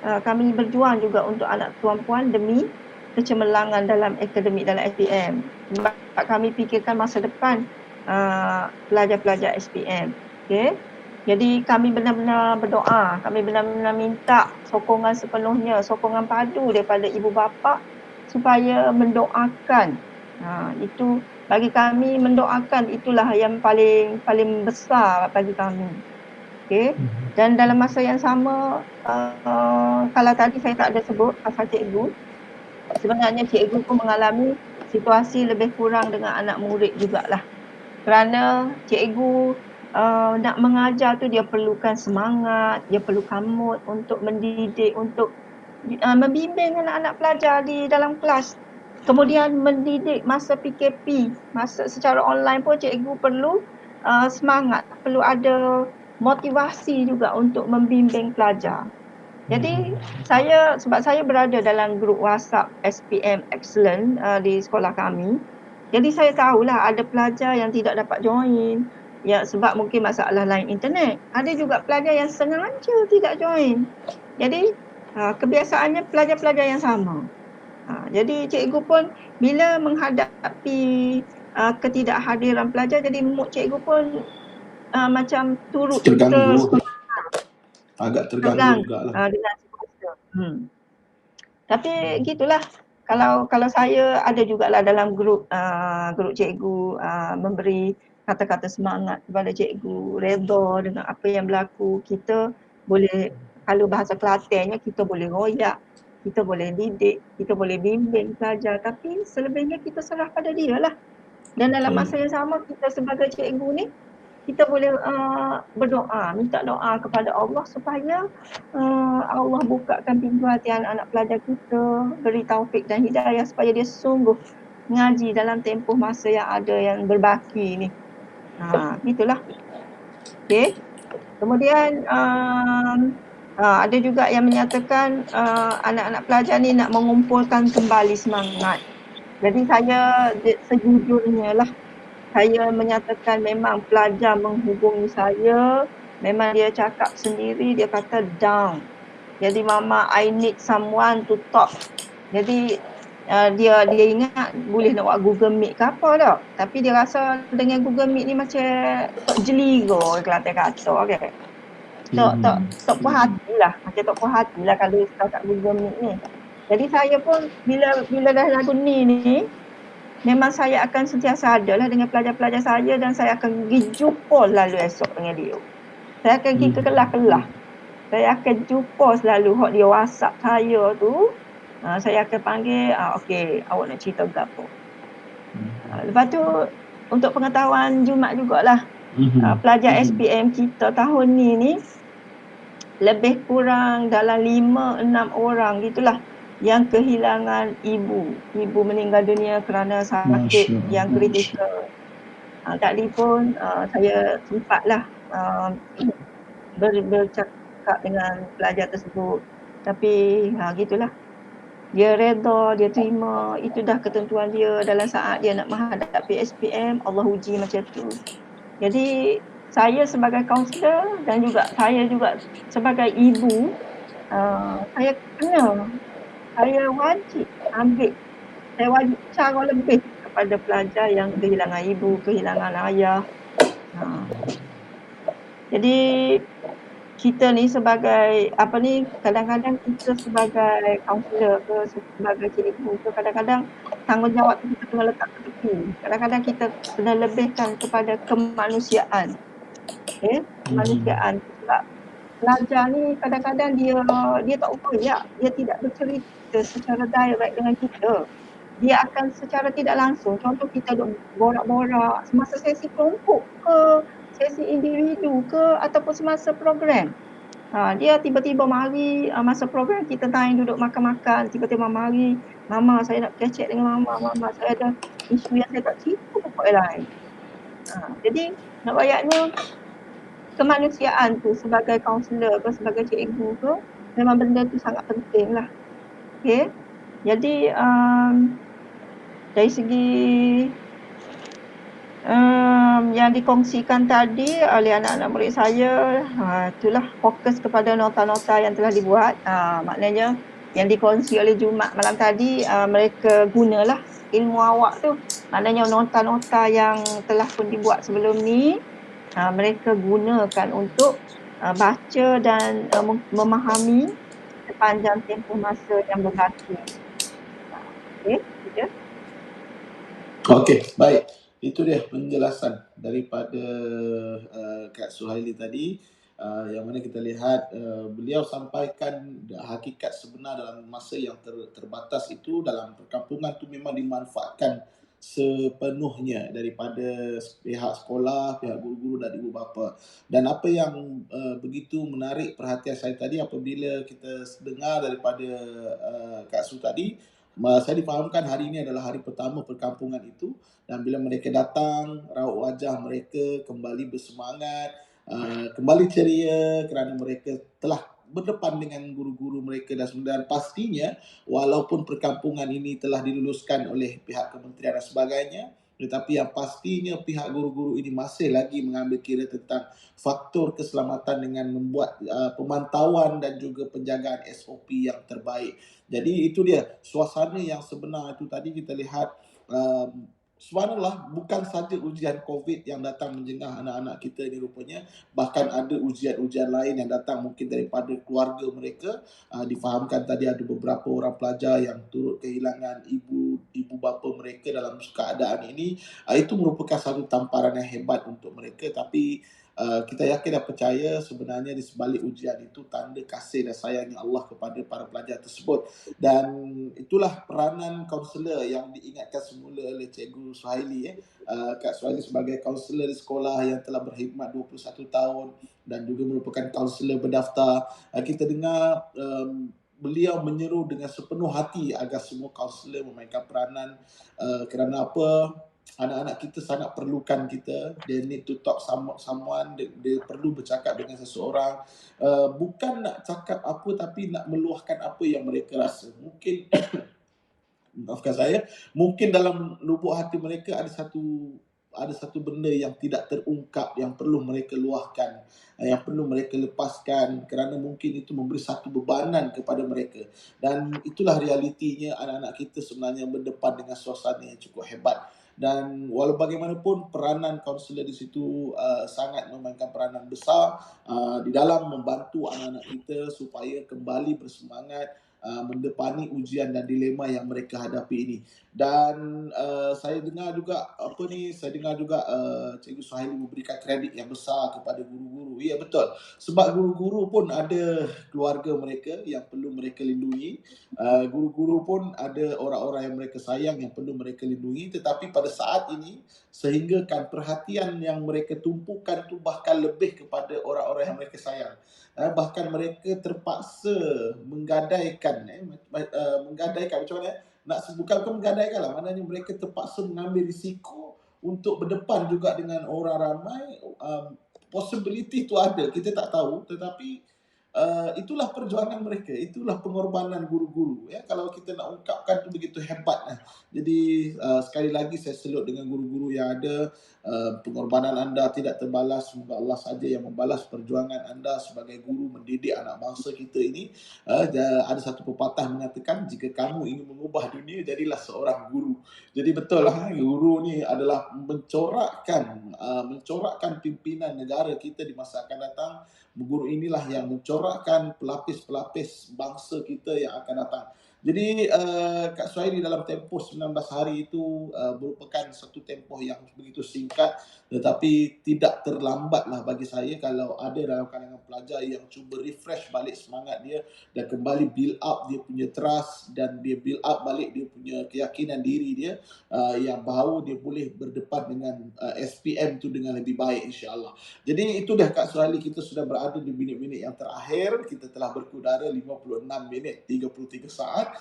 B: Kami berjuang juga untuk anak tuan-puan demi kecemerlangan dalam akademik dalam SPM. Sebab kami fikirkan masa depan pelajar-pelajar SPM. Okay? Jadi kami benar-benar berdoa, kami benar-benar minta sokongan sepenuhnya, sokongan padu daripada ibu bapa supaya mendoakan. Itu bagi kami, mendoakan itulah yang paling besar bagi kami. Okay? Dan dalam masa yang sama, kalau tadi saya tak ada sebut pasal cikgu, sebenarnya cikgu pun mengalami situasi lebih kurang dengan anak murid jugalah. Kerana cikgu nak mengajar tu dia perlukan semangat, dia perlukan mood untuk mendidik, untuk membimbing anak-anak pelajar di dalam kelas. Kemudian mendidik masa PKP, masa secara online pun cikgu perlu semangat, perlu ada motivasi juga untuk membimbing pelajar. Jadi sebab saya berada dalam grup WhatsApp SPM Excellent di sekolah kami. Jadi saya tahulah ada pelajar yang tidak dapat join ya sebab mungkin masalah line internet. Ada juga pelajar yang sengaja tidak join. Jadi kebiasaannya pelajar-pelajar yang sama. Jadi cikgu pun bila menghadapi ketidakhadiran pelajar, jadi mood cikgu pun macam turut
A: terganggu. Agak terganggu jugalah.
B: dengan situasi. Tapi gitulah. Kalau saya ada jugalah dalam grup cikgu memberi kata-kata semangat kepada cikgu, redha dengan apa yang berlaku. Kita boleh, kalau bahasa Kelatennya, kita boleh royak, kita boleh didik, kita boleh bimbing pelajar, tapi selebihnya kita serah pada dia lah. Dan dalam masa yang sama, kita sebagai cikgu ni, kita boleh berdoa, minta doa kepada Allah supaya Allah bukakan pintu hati anak-anak pelajar kita, beri taufik dan hidayah supaya dia sungguh mengaji dalam tempoh masa yang ada yang berbaki ni. Gitulah. Okay. Kemudian ada juga yang menyatakan anak-anak pelajar ni nak mengumpulkan kembali semangat. Jadi saya sejujurnya lah, saya menyatakan memang pelajar menghubungi saya, memang dia cakap sendiri, dia kata down. Jadi mama, I need someone to talk. Jadi dia ingat boleh nak buat Google Meet ke apa tak. Tapi dia rasa dengan Google Meet ni macam tak jeliga Kelantan kata. Okay. Tak puas hati lah. Macam tak puas hati lah kalau kat Google Meet ni. Jadi saya pun bila dah lagu ni, memang saya akan sentiasa ada lah dengan pelajar-pelajar saya dan saya akan pergi jumpa lalu esok dengan dia. Saya akan pergi ke kelas-kelas. Saya akan jumpa selalu hok dia WhatsApp saya tu. Saya akan panggil, okey, awak nak cerita ke apa. Lepas tu, untuk pengetahuan Jumat jugalah, pelajar SPM kita tahun ni lebih kurang dalam 5-6 orang gitulah yang kehilangan ibu meninggal dunia kerana sakit yang kritikal. Tadi pun saya sempatlah bercakap dengan pelajar tersebut. Tapi gitulah. Dia redha, dia terima, itu dah ketentuan dia dalam saat dia nak menghadapi SPM, Allah uji macam tu. Jadi saya sebagai kaunselor dan juga saya juga sebagai ibu, saya wajib ambil, saya wajib cara lebih kepada pelajar yang kehilangan ibu, kehilangan ayah. Jadi kita ni sebagai kadang-kadang kita sebagai kaunselor ke, sebagai cikgu ke, kadang-kadang tanggungjawab kita kena letak ke tepi. Kadang-kadang kita kena lebihkan kepada kemanusiaan. Kemanusiaan. Sebab pelajar ni kadang-kadang dia tak royak, dia tidak bercerita secara direct dengan kita. Dia akan secara tidak langsung, contoh kita duk borak-borak semasa sesi kelompok ke, sesi individu ke, ataupun semasa program. Dia tiba-tiba mari masa program kita time duduk makan-makan, tiba-tiba mari, "Mama saya nak kecek dengan mama, mama saya ada isu yang saya tak cerita dekat orang lain." Jadi nak bayaknya kemanusiaan tu sebagai kaunselor ke, sebagai cikgu ke, memang benda tu sangat penting lah. Okay. Jadi dari segi yang dikongsikan tadi oleh anak-anak murid saya, itulah fokus kepada nota-nota yang telah dibuat. Maknanya yang dikongsi oleh Jumat malam tadi, mereka gunalah ilmu awak tu. Maknanya nota-nota yang telah pun dibuat sebelum ni, mereka gunakan untuk baca dan memahami sepanjang tempoh masa yang berlaku. Okey, itu je.
A: Okey, baik. Itu dia penjelasan daripada Kak Suhaili tadi, yang mana kita lihat beliau sampaikan hakikat sebenar dalam masa yang terbatas itu dalam perkampungan tu memang dimanfaatkan sepenuhnya daripada pihak sekolah, pihak guru-guru dan ibu bapa. Dan apa yang begitu menarik perhatian saya tadi apabila kita dengar daripada Kak Su tadi, saya difahamkan hari ini adalah hari pertama perkampungan itu dan bila mereka datang, raut wajah mereka kembali bersemangat, kembali ceria kerana mereka telah berdepan dengan guru-guru mereka dan pastinya walaupun perkampungan ini telah diluluskan oleh pihak kementerian dan sebagainya, tetapi yang pastinya pihak guru-guru ini masih lagi mengambil kira tentang faktor keselamatan dengan membuat pemantauan dan juga penjagaan SOP yang terbaik. Jadi itu dia suasana yang sebenar itu tadi kita lihat, subhanallah, bukan saja ujian COVID yang datang menjengah anak-anak kita ini rupanya, bahkan ada ujian-ujian lain yang datang mungkin daripada keluarga mereka. Difahamkan tadi ada beberapa orang pelajar yang turut kehilangan ibu bapa mereka dalam keadaan ini. Itu merupakan satu tamparan yang hebat untuk mereka, tapi kita yakin dan percaya sebenarnya di sebalik ujian itu tanda kasih dan sayangnya Allah kepada para pelajar tersebut. Dan itulah peranan kaunselor yang diingatkan semula oleh Cikgu Suhaili, Kak Suhaili sebagai kaunselor di sekolah yang telah berkhidmat 21 tahun dan juga merupakan kaunselor berdaftar. Kita dengar beliau menyeru dengan sepenuh hati agar semua kaunselor memainkan peranan, kerana apa? Anak-anak kita sangat perlukan kita. They need to talk someone. Dia perlu bercakap dengan seseorang. Bukan nak cakap apa tapi nak meluahkan apa yang mereka rasa. Mungkin maafkan saya, mungkin dalam lubuk hati mereka ada satu benda yang tidak terungkap yang perlu mereka luahkan, yang perlu mereka lepaskan kerana mungkin itu memberi satu bebanan kepada mereka. Dan itulah realitinya anak-anak kita sebenarnya berdepan dengan suasana yang cukup hebat. Dan walau bagaimanapun peranan kaunselor di situ sangat memainkan peranan besar di dalam membantu anak-anak kita supaya kembali bersemangat mendepani ujian dan dilema yang mereka hadapi ini. Dan saya dengar juga Cikgu Suhaili memberikan kredit yang besar kepada guru-guru. Ya, betul. Sebab guru-guru pun ada keluarga mereka yang perlu mereka lindungi. Guru-guru pun ada orang-orang yang mereka sayang yang perlu mereka lindungi. Tetapi pada saat ini sehinggakan perhatian yang mereka tumpukan tu bahkan lebih kepada orang-orang yang mereka sayang. Bahkan mereka terpaksa menggadaikan macam mana bukan menggadaikan lah, maknanya mereka terpaksa mengambil risiko untuk berdepan juga dengan orang ramai. Possibility tu ada, kita tak tahu, tetapi itulah perjuangan mereka, itulah pengorbanan guru-guru ya. Kalau kita nak ungkapkan tu begitu hebat. Jadi sekali lagi saya selut dengan guru-guru yang ada. Pengorbanan anda tidak terbalas. Semoga Allah saja yang membalas perjuangan anda sebagai guru mendidik anak bangsa kita ini. Ada satu pepatah mengatakan jika kamu ingin mengubah dunia jadilah seorang guru. Jadi betul lah, guru ni adalah mencorakkan pimpinan negara kita di masa akan datang. Guru inilah yang mencorakkan pelapis-pelapis bangsa kita yang akan datang. Jadi Kak Suhaili, dalam tempoh 19 hari itu merupakan satu tempoh yang begitu singkat, tetapi tidak terlambatlah bagi saya kalau ada dalam kalangan pelajar yang cuba refresh balik semangat dia dan kembali build up dia punya trust, dan dia build up balik dia punya keyakinan diri dia, yang bahawa dia boleh berdepan dengan SPM tu dengan lebih baik, insya-Allah. Jadi itu dah Kak Suhaili, kita sudah berada di minit-minit yang terakhir. Kita telah berkudara 56 minit 33 saat,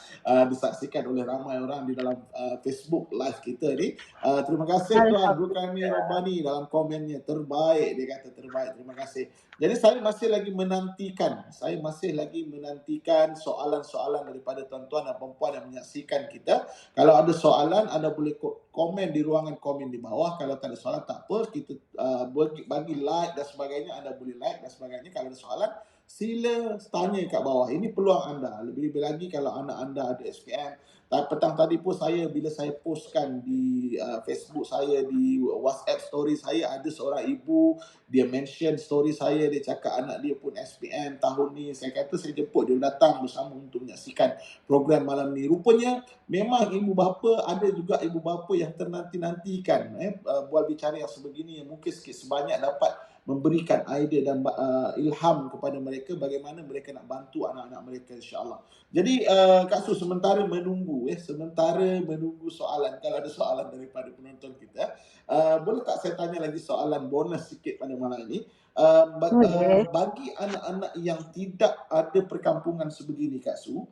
A: disaksikan oleh ramai orang di dalam Facebook live kita ni. Terima kasih Tuan Rukani
B: Alhamdulillah.
A: Robani dalam komennya, terbaik, dia kata terbaik. Terima kasih. Jadi saya masih lagi menantikan soalan-soalan daripada tuan-tuan dan puan-puan yang menyaksikan kita. Kalau ada soalan, anda boleh komen di ruangan komen di bawah. Kalau tak ada soalan, tak apa, kita bagi like dan sebagainya, anda boleh like dan sebagainya. Kalau ada soalan, sila tanya kat bawah. Ini peluang anda. Lebih-lebih lagi kalau anak anda ada SPM. Petang tadi pun bila saya postkan di Facebook saya, di WhatsApp story saya, ada seorang ibu, dia mention story saya, dia cakap anak dia pun SPM tahun ni. Saya kata saya jemput dia datang bersama untuk menyaksikan program malam ni. Rupanya memang ibu bapa, ada juga ibu bapa yang ternanti-nantikan buat bicara yang sebegini, yang mungkin sikit sebanyak dapat memberikan idea dan ilham kepada mereka bagaimana mereka nak bantu anak-anak mereka, insya-Allah. Jadi Kak Su, sementara menunggu soalan, kalau ada soalan daripada penonton kita, boleh tak saya tanya lagi soalan bonus sikit pada malam ini?
B: Boleh.
A: Bagi anak-anak yang tidak ada perkampungan sebegini Kak Su,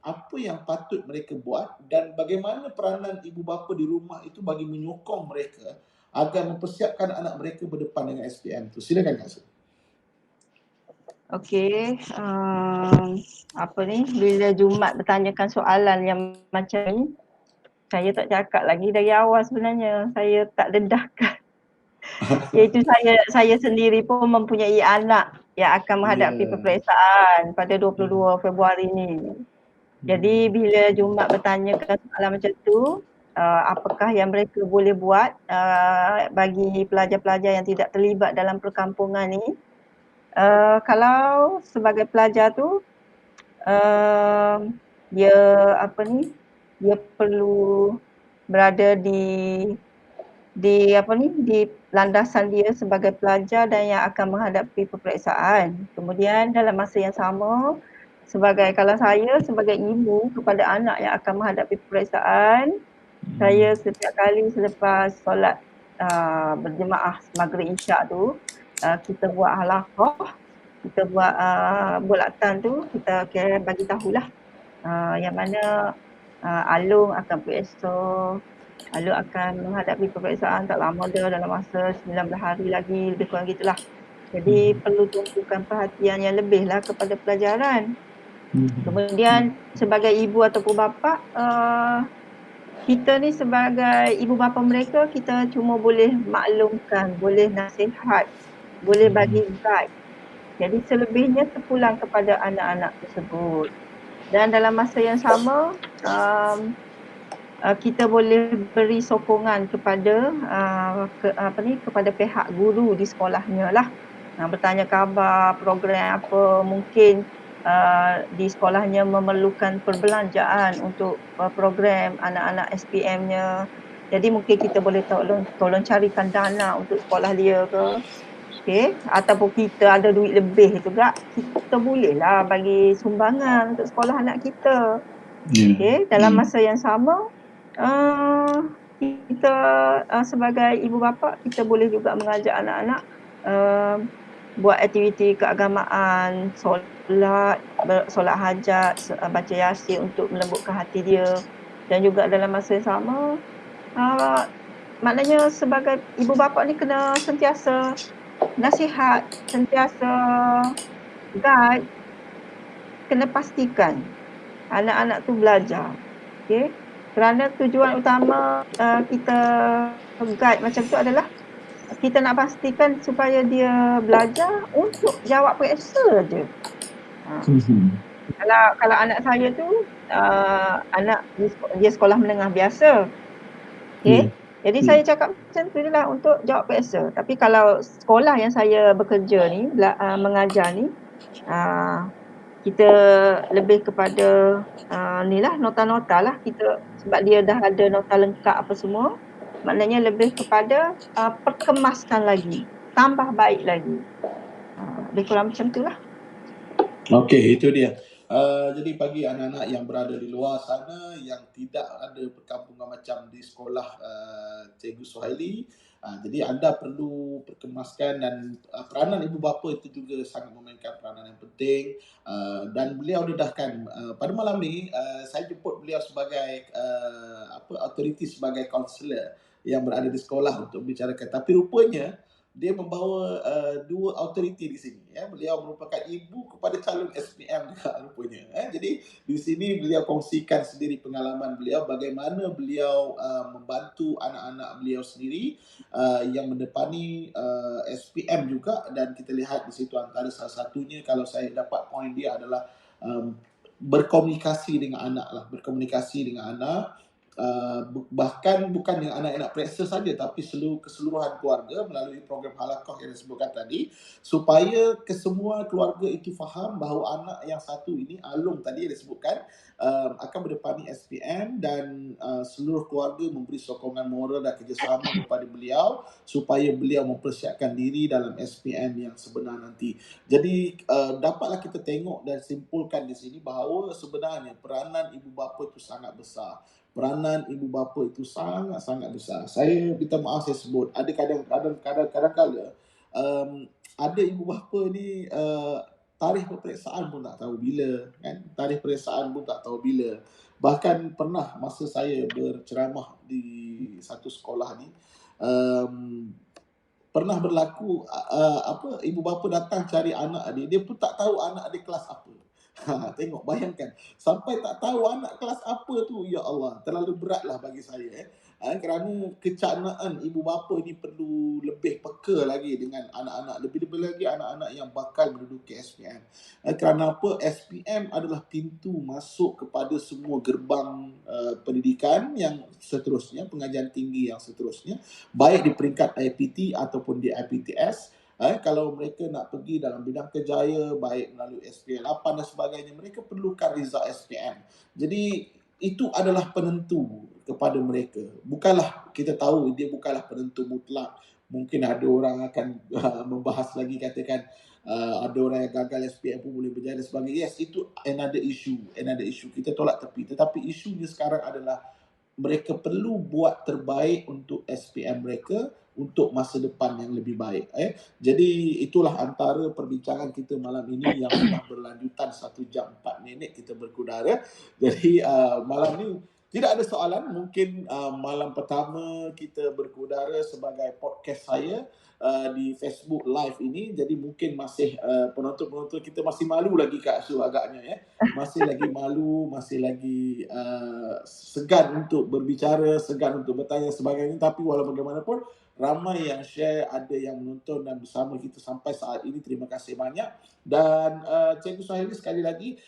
A: apa yang patut mereka buat, dan bagaimana peranan ibu bapa di rumah itu bagi menyokong mereka agar mempersiapkan anak mereka berdepan dengan SPM tu? Silakan Kak Su.
B: Okey, apa ni, bila Jumat bertanyakan soalan yang macam ni, saya tak cakap lagi dari awal sebenarnya. Saya tak dedahkan. Iaitu saya sendiri pun mempunyai anak yang akan menghadapi peperiksaan pada 22 Februari ni. Jadi bila Jumat bertanyakan soalan macam tu, apakah yang mereka boleh buat bagi pelajar-pelajar yang tidak terlibat dalam perkampungan ni. Kalau sebagai pelajar tu, dia dia perlu berada di landasan dia sebagai pelajar dan yang akan menghadapi peperiksaan. Kemudian dalam masa yang sama, kalau saya sebagai ibu kepada anak yang akan menghadapi peperiksaan, saya setiap kali selepas solat berjemaah maghrib isyak tu, kita buat halaqah, kita buat bulatan tu, kita bagi tahulah yang mana Alung akan periksa, Alung akan menghadapi peperiksaan tak lama dah, dalam masa 19 hari lagi, lebih kurang gitulah. Jadi perlu tumpukan perhatian yang lebih lah kepada pelajaran. Kemudian sebagai ibu ataupun bapa, kita ni sebagai ibu bapa mereka, kita cuma boleh maklumkan, boleh nasihat, boleh bagi guide. Jadi selebihnya terpulang kepada anak-anak tersebut. Dan dalam masa yang sama, kita boleh beri sokongan kepada kepada pihak guru di sekolahnya lah. Bertanya khabar, program apa, mungkin di sekolahnya memerlukan perbelanjaan untuk program anak-anak SPM-nya. Jadi mungkin kita boleh tolong carikan dana untuk sekolah dia ke. Okay. Ataupun kita ada duit lebih juga, kita bolehlah bagi sumbangan untuk sekolah anak kita. Okay. Dalam masa yang sama, kita sebagai ibu bapa, kita boleh juga mengajak anak-anak buat aktiviti keagamaan, solat hajat, baca yasin untuk melembutkan hati dia. Dan juga dalam masa yang sama, maknanya sebagai ibu bapa ni kena sentiasa nasihat, sentiasa guide, kena pastikan anak-anak tu belajar. Okay? Kerana tujuan utama kita guide macam tu adalah kita nak pastikan supaya dia belajar untuk jawab periksa je. Kalau anak saya tu anak dia sekolah menengah biasa. Okay? Jadi saya cakap macam tu je lah untuk jawab periksa. Tapi kalau sekolah yang saya bekerja ni, mengajar ni, kita lebih kepada ni lah nota-nota lah kita, sebab dia dah ada nota lengkap apa semua, maknanya lebih kepada perkemaskan lagi, tambah baik lagi. Lebih kurang macam tu lah.
A: Okey, itu dia. Jadi bagi anak-anak yang berada di luar sana yang tidak ada perkampungan macam di sekolah Cikgu Suhaili, jadi anda perlu perkemaskan dan peranan ibu bapa itu juga sangat memainkan peranan yang penting. Dan beliau dedahkan pada malam ni saya jemput beliau sebagai authority sebagai kaunselor yang berada di sekolah untuk bicarakan. Tapi rupanya dia membawa dua authority di sini. Beliau merupakan ibu kepada calon SPM juga rupanya. Jadi di sini beliau kongsikan sendiri pengalaman beliau bagaimana beliau membantu anak-anak beliau sendiri yang mendepani SPM juga, dan kita lihat di situ antara salah satunya kalau saya dapat poin dia adalah berkomunikasi dengan anak lah, berkomunikasi dengan anak. Bahkan bukan dengan anak-anak periksa saja, tapi keseluruhan keluarga melalui program halakah yang disebutkan tadi, supaya kesemua keluarga itu faham bahawa anak yang satu ini, Alung tadi yang disebutkan, akan mendepani SPM, dan seluruh keluarga memberi sokongan moral dan kerjasama kepada beliau supaya beliau mempersiapkan diri dalam SPM yang sebenar nanti. Jadi dapatlah kita tengok dan simpulkan di sini bahawa sebenarnya peranan ibu bapa itu sangat besar. Peranan ibu bapa itu sangat-sangat besar. Saya minta maaf saya sebut, ada kadang-kadang ada ibu bapa ni tarikh peperiksaan pun tak tahu bila, kan? Tarikh peperiksaan pun tak tahu bila. Bahkan pernah masa saya berceramah di satu sekolah ni, pernah berlaku ibu bapa datang cari anak dia pun tak tahu anak dia kelas apa. Tengok, bayangkan. Sampai tak tahu anak kelas apa tu, ya Allah, terlalu beratlah bagi saya. Kerana kecanaan ibu bapa ni perlu lebih peka lagi dengan anak-anak. Lebih-lebih lagi anak-anak yang bakal menduduki SPM. Kerana apa? SPM adalah pintu masuk kepada semua gerbang pendidikan yang seterusnya, pengajian tinggi yang seterusnya. Baik di peringkat IPT ataupun di IPTS. Kalau mereka nak pergi dalam bidang kerjaya, baik melalui SPM 8 dan sebagainya, mereka perlukan result SPM. Jadi itu adalah penentu kepada mereka. Bukanlah, kita tahu dia bukanlah penentu mutlak. Mungkin ada orang akan membahas lagi, katakan ada orang yang gagal SPM pun boleh berjaya dan sebagainya. Yes, itu another issue. Kita tolak tepi. Tetapi isunya sekarang adalah mereka perlu buat terbaik untuk SPM mereka untuk masa depan yang lebih baik. Jadi itulah antara perbincangan kita malam ini yang sudah berlanjutan 1 jam 4 minit kita berkudara. Jadi malam ni tidak ada soalan. Mungkin malam pertama kita berkudara sebagai podcast saya di Facebook Live ini. Jadi mungkin masih penonton-penonton kita masih malu lagi Kak Su agaknya. Masih lagi malu, masih lagi segan untuk berbicara, segan untuk bertanya sebagainya. Tapi walau bagaimanapun, ramai yang share, ada yang menonton dan bersama kita sampai saat ini. Terima kasih banyak. Dan Cikgu Suhaili, sekali lagi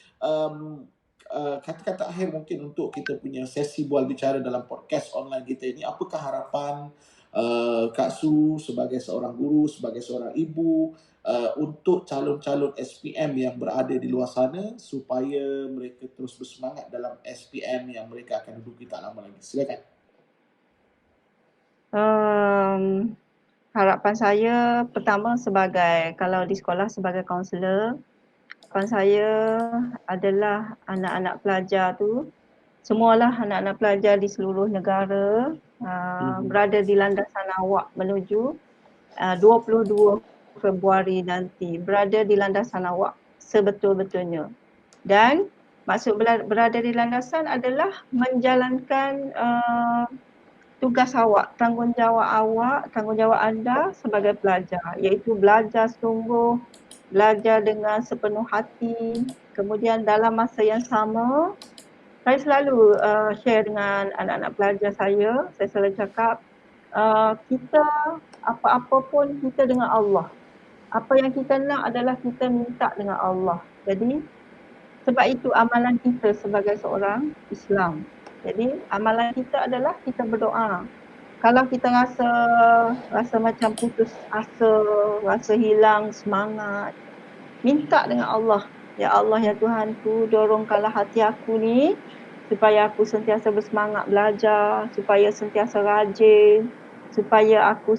A: kata-kata akhir mungkin untuk kita punya sesi bual bicara dalam podcast online kita ini. Apakah harapan Kak Su sebagai seorang guru, sebagai seorang ibu untuk calon-calon SPM yang berada di luar sana supaya mereka terus bersemangat dalam SPM yang mereka akan duduki tak lama lagi? Silakan.
B: Harapan saya pertama, sebagai kalau di sekolah sebagai kaunselor, harapan saya adalah anak-anak pelajar tu, semualah anak-anak pelajar di seluruh negara berada di landasan awak menuju 22 Februari nanti, berada di landasan awak sebetul-betulnya. Dan maksud berada di landasan adalah menjalankan tugas awak, tanggungjawab anda sebagai pelajar, iaitu belajar sungguh, belajar dengan sepenuh hati. Kemudian dalam masa yang sama, saya selalu share dengan anak-anak pelajar saya selalu cakap, kita apa-apa pun kita dengan Allah. Apa yang kita nak adalah kita minta dengan Allah. Jadi sebab itu amalan kita sebagai seorang Islam. Jadi amalan kita adalah kita berdoa. Kalau kita rasa macam putus asa, rasa hilang semangat, minta dengan Allah Ya Allah, ya Tuhanku, dorongkanlah hati aku ni supaya aku sentiasa bersemangat belajar, supaya sentiasa rajin, supaya aku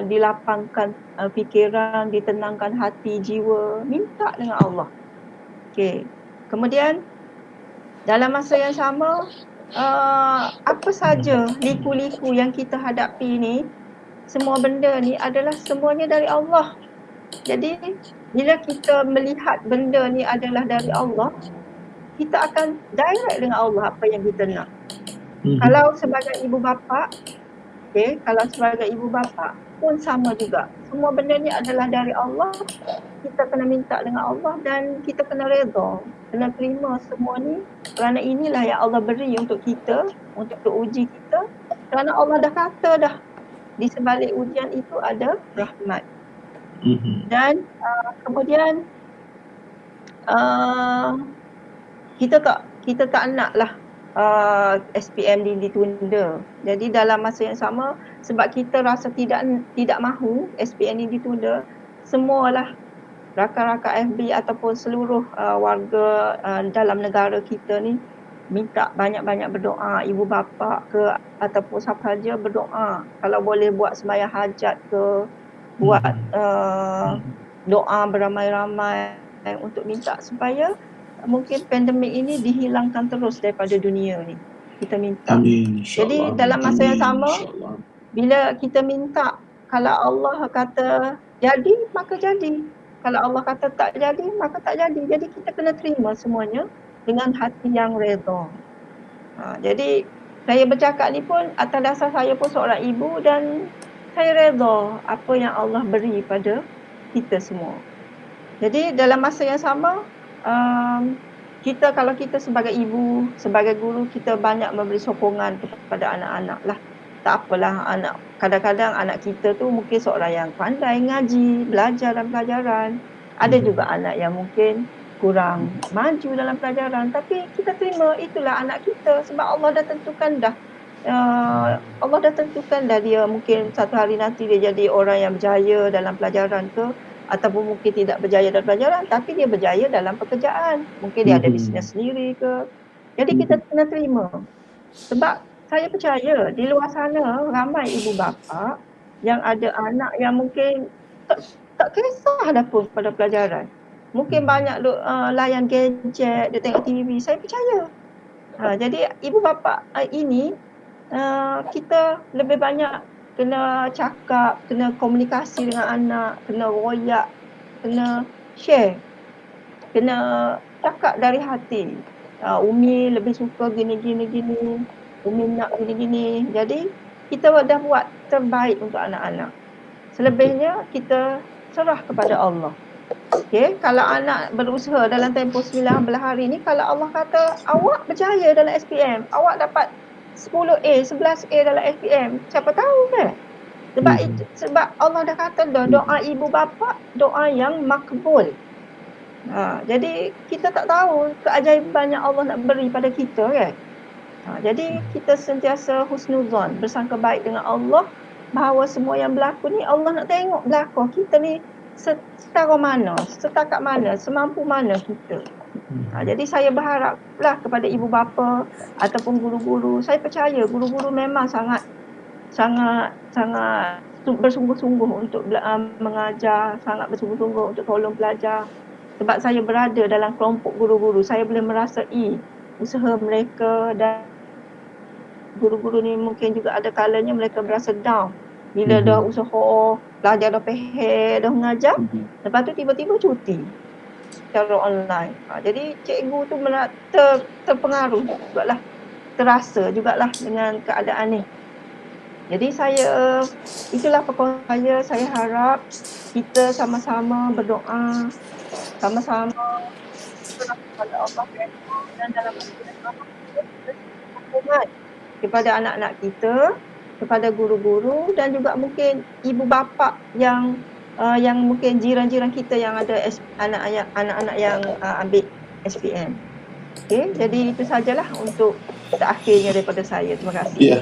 B: dilapangkan fikiran, ditenangkan hati, jiwa. Minta dengan Allah. Okey. Kemudian dalam masa yang sama, apa saja liku-liku yang kita hadapi ni, semua benda ni adalah semuanya dari Allah. Jadi bila kita melihat benda ni adalah dari Allah, kita akan direct dengan Allah apa yang kita nak. Kalau sebagai ibu bapa, kalau sebagai ibu bapa pun sama juga. Semua benda ni adalah dari Allah, kita kena minta dengan Allah dan kita kena redha, kena terima semua ni kerana inilah yang Allah beri untuk kita, untuk uji kita, kerana Allah dah kata dah di sebalik ujian itu ada rahmat. Dan kemudian kita tak naklah SPM ditunda. Jadi dalam masa yang sama, sebab kita rasa tidak mahu SPM ini ditunda, semualah rakan-rakan FB ataupun seluruh warga dalam negara kita ni minta banyak-banyak berdoa, ibu bapa ke ataupun siapa saja berdoa. Kalau boleh buat sembahyang hajat ke, buat doa beramai-ramai untuk minta supaya mungkin pandemik ini dihilangkan terus daripada dunia ni. Kita minta.
A: Amin.
B: Jadi dalam masa yang sama, bila kita minta, kalau Allah kata jadi, maka jadi. Kalau Allah kata tak jadi, maka tak jadi. Jadi kita kena terima semuanya dengan hati yang redha. Jadi saya bercakap ni pun atas dasar saya pun seorang ibu dan saya redha apa yang Allah beri pada kita semua. Jadi dalam masa yang sama, kalau kita sebagai ibu, sebagai guru, kita banyak memberi sokongan kepada anak-anak lah. Tak apalah, kadang-kadang anak kita tu mungkin seorang yang pandai ngaji, belajar dalam pelajaran. Ada juga anak yang mungkin kurang maju dalam pelajaran, tapi kita terima itulah anak kita sebab Allah dah tentukan dah. Allah dah tentukan dah dia mungkin satu hari nanti dia jadi orang yang berjaya dalam pelajaran ke, ataupun mungkin tidak berjaya dalam pelajaran tapi dia berjaya dalam pekerjaan. Mungkin dia ada bisnes sendiri ke. Jadi kita kena terima. Sebab saya percaya di luar sana ramai ibu bapa yang ada anak yang mungkin tak kisah dah pun pada pelajaran. Mungkin banyak layan gadget, dia tengok TV. Saya percaya. Jadi ibu bapa ini kita lebih banyak kena cakap, kena komunikasi dengan anak, kena royak, kena share, kena cakap dari hati. Umi lebih suka gini, Umi nak gini. Jadi kita dah buat terbaik untuk anak-anak. Selebihnya kita serah kepada Allah. Kalau anak berusaha dalam tempoh 19 hari ni, kalau Allah kata awak berjaya dalam SPM, awak dapat 10A, 11A dalam SPM, siapa tahu kan? Sebab Allah dah kata dah, doa ibu bapa doa yang makbul. Jadi kita tak tahu keajaiban yang Allah nak beri pada kita kan. Jadi kita sentiasa husnuzon, bersangka baik dengan Allah bahawa semua yang berlaku ni Allah nak tengok belakang kita ni setara mana, setakat mana, semampu mana kita. Jadi saya berharaplah kepada ibu bapa ataupun guru-guru. Saya percaya guru-guru memang sangat bersungguh-sungguh untuk mengajar, sangat bersungguh-sungguh untuk tolong pelajar. Sebab saya berada dalam kelompok guru-guru, saya boleh merasai usaha mereka dan guru-guru ni mungkin juga ada kalanya mereka berasa down. Bila dah usaha, belajar dah peher, dah mengajar, lepas tu tiba-tiba cuti secara online. Jadi cikgu tu terpengaruh jugalah, terasa jugalah dengan keadaan ni. Jadi itulah perkongsian saya harap kita sama-sama berdoa, sama-sama berdoa kepada Allah dan dalam masa yang sama kita hormat kepada anak-anak kita, kepada guru-guru dan juga mungkin ibu bapa yang mungkin jiran-jiran kita yang ada anak-anak yang ambil SPM. Jadi itu sajalah untuk terakhirnya daripada saya. Terima kasih.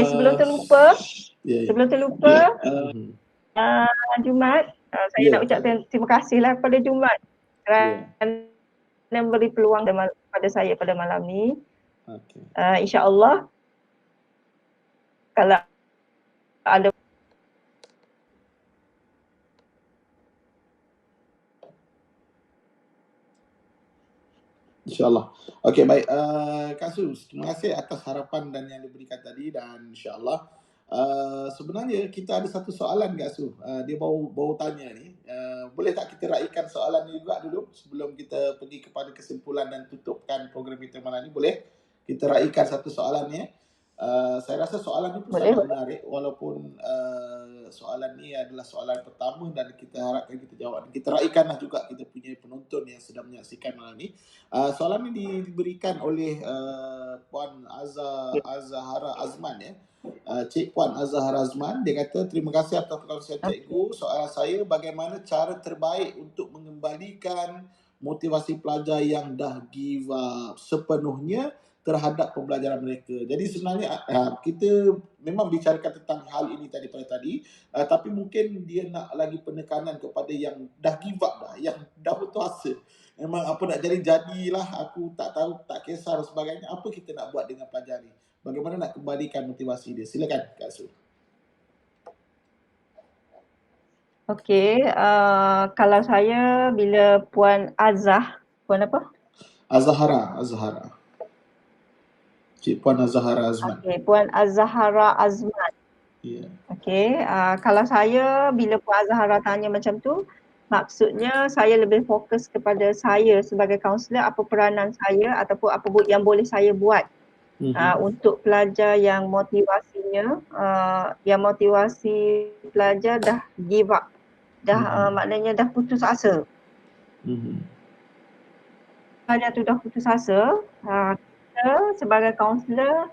B: Sebelum terlupa, Jumat, saya nak ucapkan terima kasihlah kepada Jumat kerana dan beri peluang pada saya pada malam ni.
A: Okey.
B: InsyaAllah kalau ada
A: InsyaAllah. Okey, baik. Kak Su, terima kasih atas harapan dan yang diberikan tadi, dan insyaAllah sebenarnya kita ada satu soalan Kak Su. Dia baru tanya ni. Boleh tak kita raikan soalan ni juga dulu sebelum kita pergi kepada kesimpulan dan tutupkan program kita malam ni? Boleh? Kita raikan satu soalan ni. Saya rasa soalan ni pun
B: boleh.
A: sangat menarik, walaupun soalan ni adalah soalan pertama dan kita harapkan kita jawab. Kita raikanlah juga kita punya penonton yang sedang menyaksikan malam ni. Soalan ini diberikan oleh Puan Azahara Azman, ya. Cik Puan Azahara Azman, dia kata, terima kasih atas perkongsian cikgu. Soalan saya, bagaimana cara terbaik untuk mengembalikan motivasi pelajar yang dah give up sepenuhnya terhadap pembelajaran mereka. Jadi sebenarnya kita memang bicarakan tentang hal ini tadi, tapi mungkin dia nak lagi penekanan kepada yang dah give up dah, yang dah putus asa. Memang apa nak jadilah, aku tak tahu, tak kisah dan sebagainya. Apa kita nak buat dengan pelajar ni? Bagaimana nak kembalikan motivasi dia? Silakan Kak Su.
B: Okey, kalau saya bila Puan apa?
A: Azahara. Cik Puan Azahara Azman.
B: Okey, Puan Azahara Azman.
A: Ya.
B: Okey, kalau saya bila Puan Azahara tanya macam tu, maksudnya saya lebih fokus kepada saya sebagai kaunselor, apa peranan saya ataupun apa yang boleh saya buat untuk pelajar yang motivasinya, yang motivasi pelajar dah give up, dah maknanya dah putus asa. Pelajar tu dah putus asa, kita sebagai kaunselor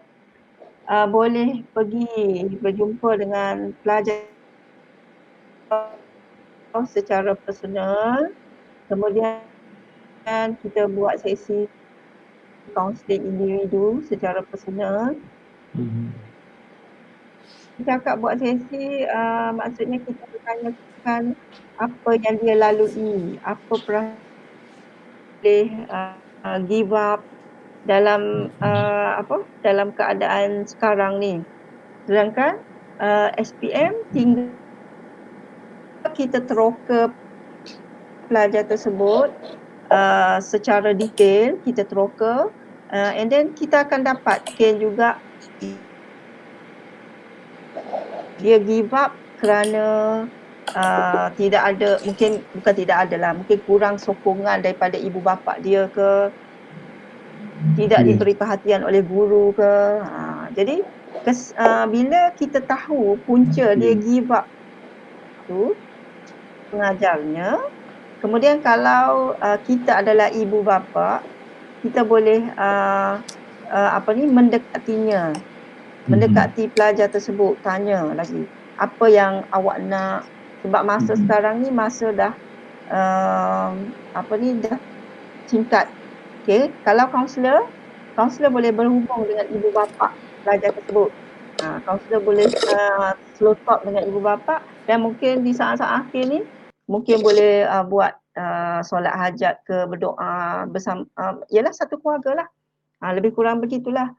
B: boleh pergi berjumpa dengan pelajar secara personal, kemudian kita buat sesi kaunseling individu secara personal. Cakap buat sesi, maksudnya kita bertanyakan apa yang dia lalui, apa boleh give up dalam dalam keadaan sekarang ni. Sedangkan SPM tinggal kita teroka pelajar tersebut secara detail, kita teroka, and then kita akan dapat juga dia give up kerana tidak ada, bukan tidak ada lah, mungkin kurang sokongan daripada ibu bapa dia ke, tidak diberi perhatian oleh guru ke. Jadi bila kita tahu punca dia give up tu, pengajarnya, kemudian kalau kita adalah ibu bapa, kita boleh mendekatinya, mendekati pelajar tersebut, tanya lagi apa yang awak nak, sebab masa sekarang ni masa dah dah singkat. Okey, kalau kaunselor boleh berhubung dengan ibu bapa pelajar tersebut. Kaunselor boleh slow talk dengan ibu bapa, dan mungkin di saat-saat akhir ni mungkin boleh buat solat hajat ke, berdoa bersama, ialah satu keluarga lah. Lebih kurang begitulah.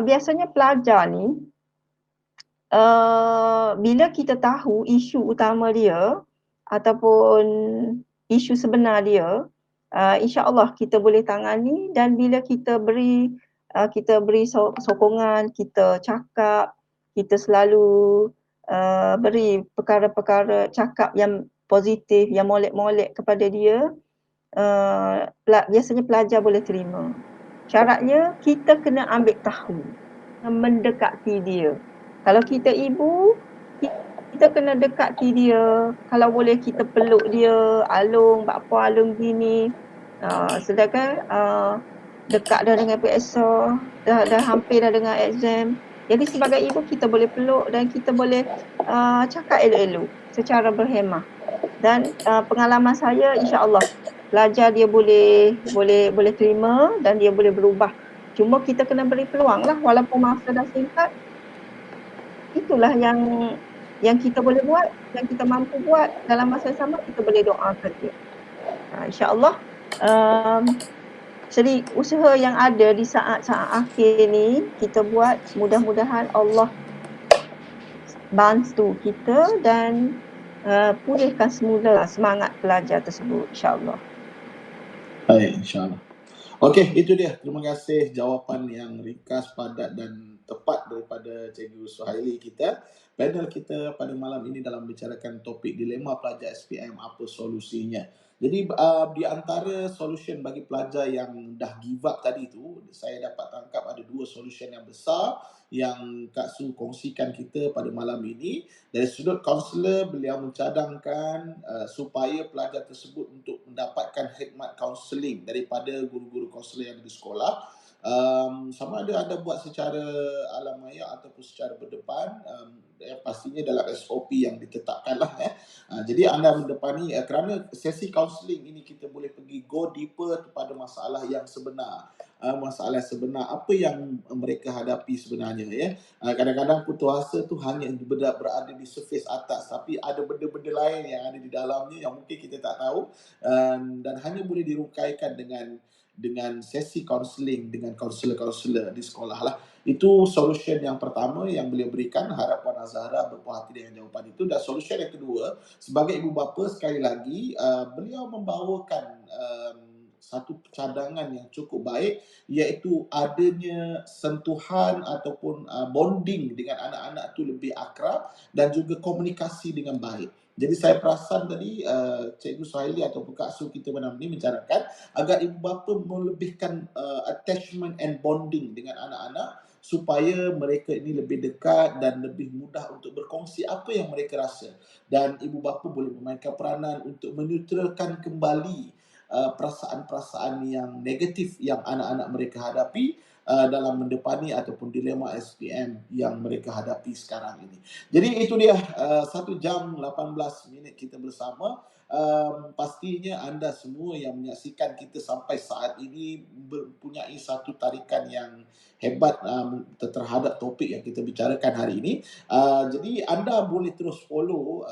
B: Biasanya pelajar ni bila kita tahu isu utama dia ataupun isu sebenar dia, insya-Allah kita boleh tangani, dan bila kita beri sokongan, kita cakap, kita selalu beri perkara-perkara cakap yang positif, yang molek-molek kepada dia, biasanya pelajar boleh terima. Syaratnya kita kena ambil tahu, mendekati dia. Kalau kita ibu, kita kena dekati dia. Kalau boleh kita peluk dia, alung, bakpa alung gini. Sedangkan dekat dah dengan PSA, dah hampir dah dengan exam. Jadi sebagai ibu kita boleh peluk dan kita boleh cakap elok-elok secara berhemah. Dan pengalaman saya, insya-Allah pelajar dia boleh terima dan dia boleh berubah. Cuma kita kena beri peluang lah, walaupun masa dah singkat. Itulah yang kita boleh buat, yang kita mampu buat. Dalam masa yang sama kita boleh doakan dia. InsyaAllah Jadi usaha yang ada di saat-saat akhir ni kita buat, mudah-mudahan Allah bantu kita dan pulihkan semula semangat pelajar tersebut, insya-Allah.
A: Baik, insyaAllah. Okey, itu dia. Terima kasih jawapan yang ringkas, padat dan tepat daripada Cikgu Suhaili kita. Panel kita pada malam ini dalam membicarakan topik dilema pelajar SPM, apa solusinya. Jadi di antara solution bagi pelajar yang dah give up tadi tu, saya dapat tangkap ada dua solution yang besar yang Kak Su kongsikan kita pada malam ini. Dari sudut kaunselor, beliau mencadangkan supaya pelajar tersebut untuk mendapatkan khidmat kaunseling daripada guru-guru kaunselor yang di sekolah. Sama ada anda buat secara alam maya ataupun secara berdepan, pastinya dalam SOP yang ditetapkan lah. Jadi anda mendepani kerana sesi kaunseling ini kita boleh pergi go deeper kepada masalah yang sebenar. Masalah sebenar apa yang mereka hadapi sebenarnya, ya. Kadang-kadang putus asa tu hanya berada di surface atas, tapi ada benda-benda lain yang ada di dalamnya yang mungkin kita tak tahu, dan hanya boleh dirungkaikan dengan sesi kaunseling dengan kaunselor-kaunselor di sekolah lah. Itu solution yang pertama yang beliau berikan. Harap Puan Azhara berpuas hati dengan jawapan itu. Dan solution yang kedua, sebagai ibu bapa sekali lagi, beliau membawakan satu cadangan yang cukup baik, iaitu adanya sentuhan ataupun bonding dengan anak-anak tu lebih akrab dan juga komunikasi dengan baik. Jadi saya perasan tadi Cikgu Suhaili ataupun Kak Su kita malam ini mencarankan agar ibu bapa melebihkan attachment and bonding dengan anak-anak supaya mereka ini lebih dekat dan lebih mudah untuk berkongsi apa yang mereka rasa, dan ibu bapa boleh memainkan peranan untuk menetralkan kembali perasaan-perasaan yang negatif yang anak-anak mereka hadapi dalam mendepani ataupun dilema SPM yang mereka hadapi sekarang ini. Jadi itu dia 1 jam 18 minit kita bersama. Pastinya anda semua yang menyaksikan kita sampai saat ini mempunyai satu tarikan yang hebat terhadap topik yang kita bicarakan hari ini. Jadi anda boleh terus follow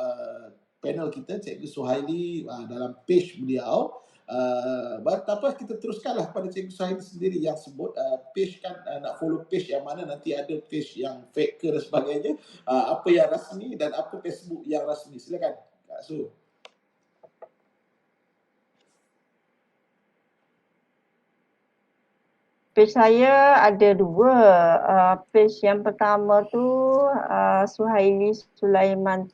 A: panel kita Cikgu Suhaili dalam page beliau. Apa kita teruskanlah pada Cikgu Suhaili sendiri yang sebut page kan, nak follow page yang mana, nanti ada page yang fake ke dan sebagainya, apa yang rasmi dan apa Facebook yang rasmi. Silakan Kak Su.
B: Page saya ada dua. Page yang pertama tu Suhaili Sulaiman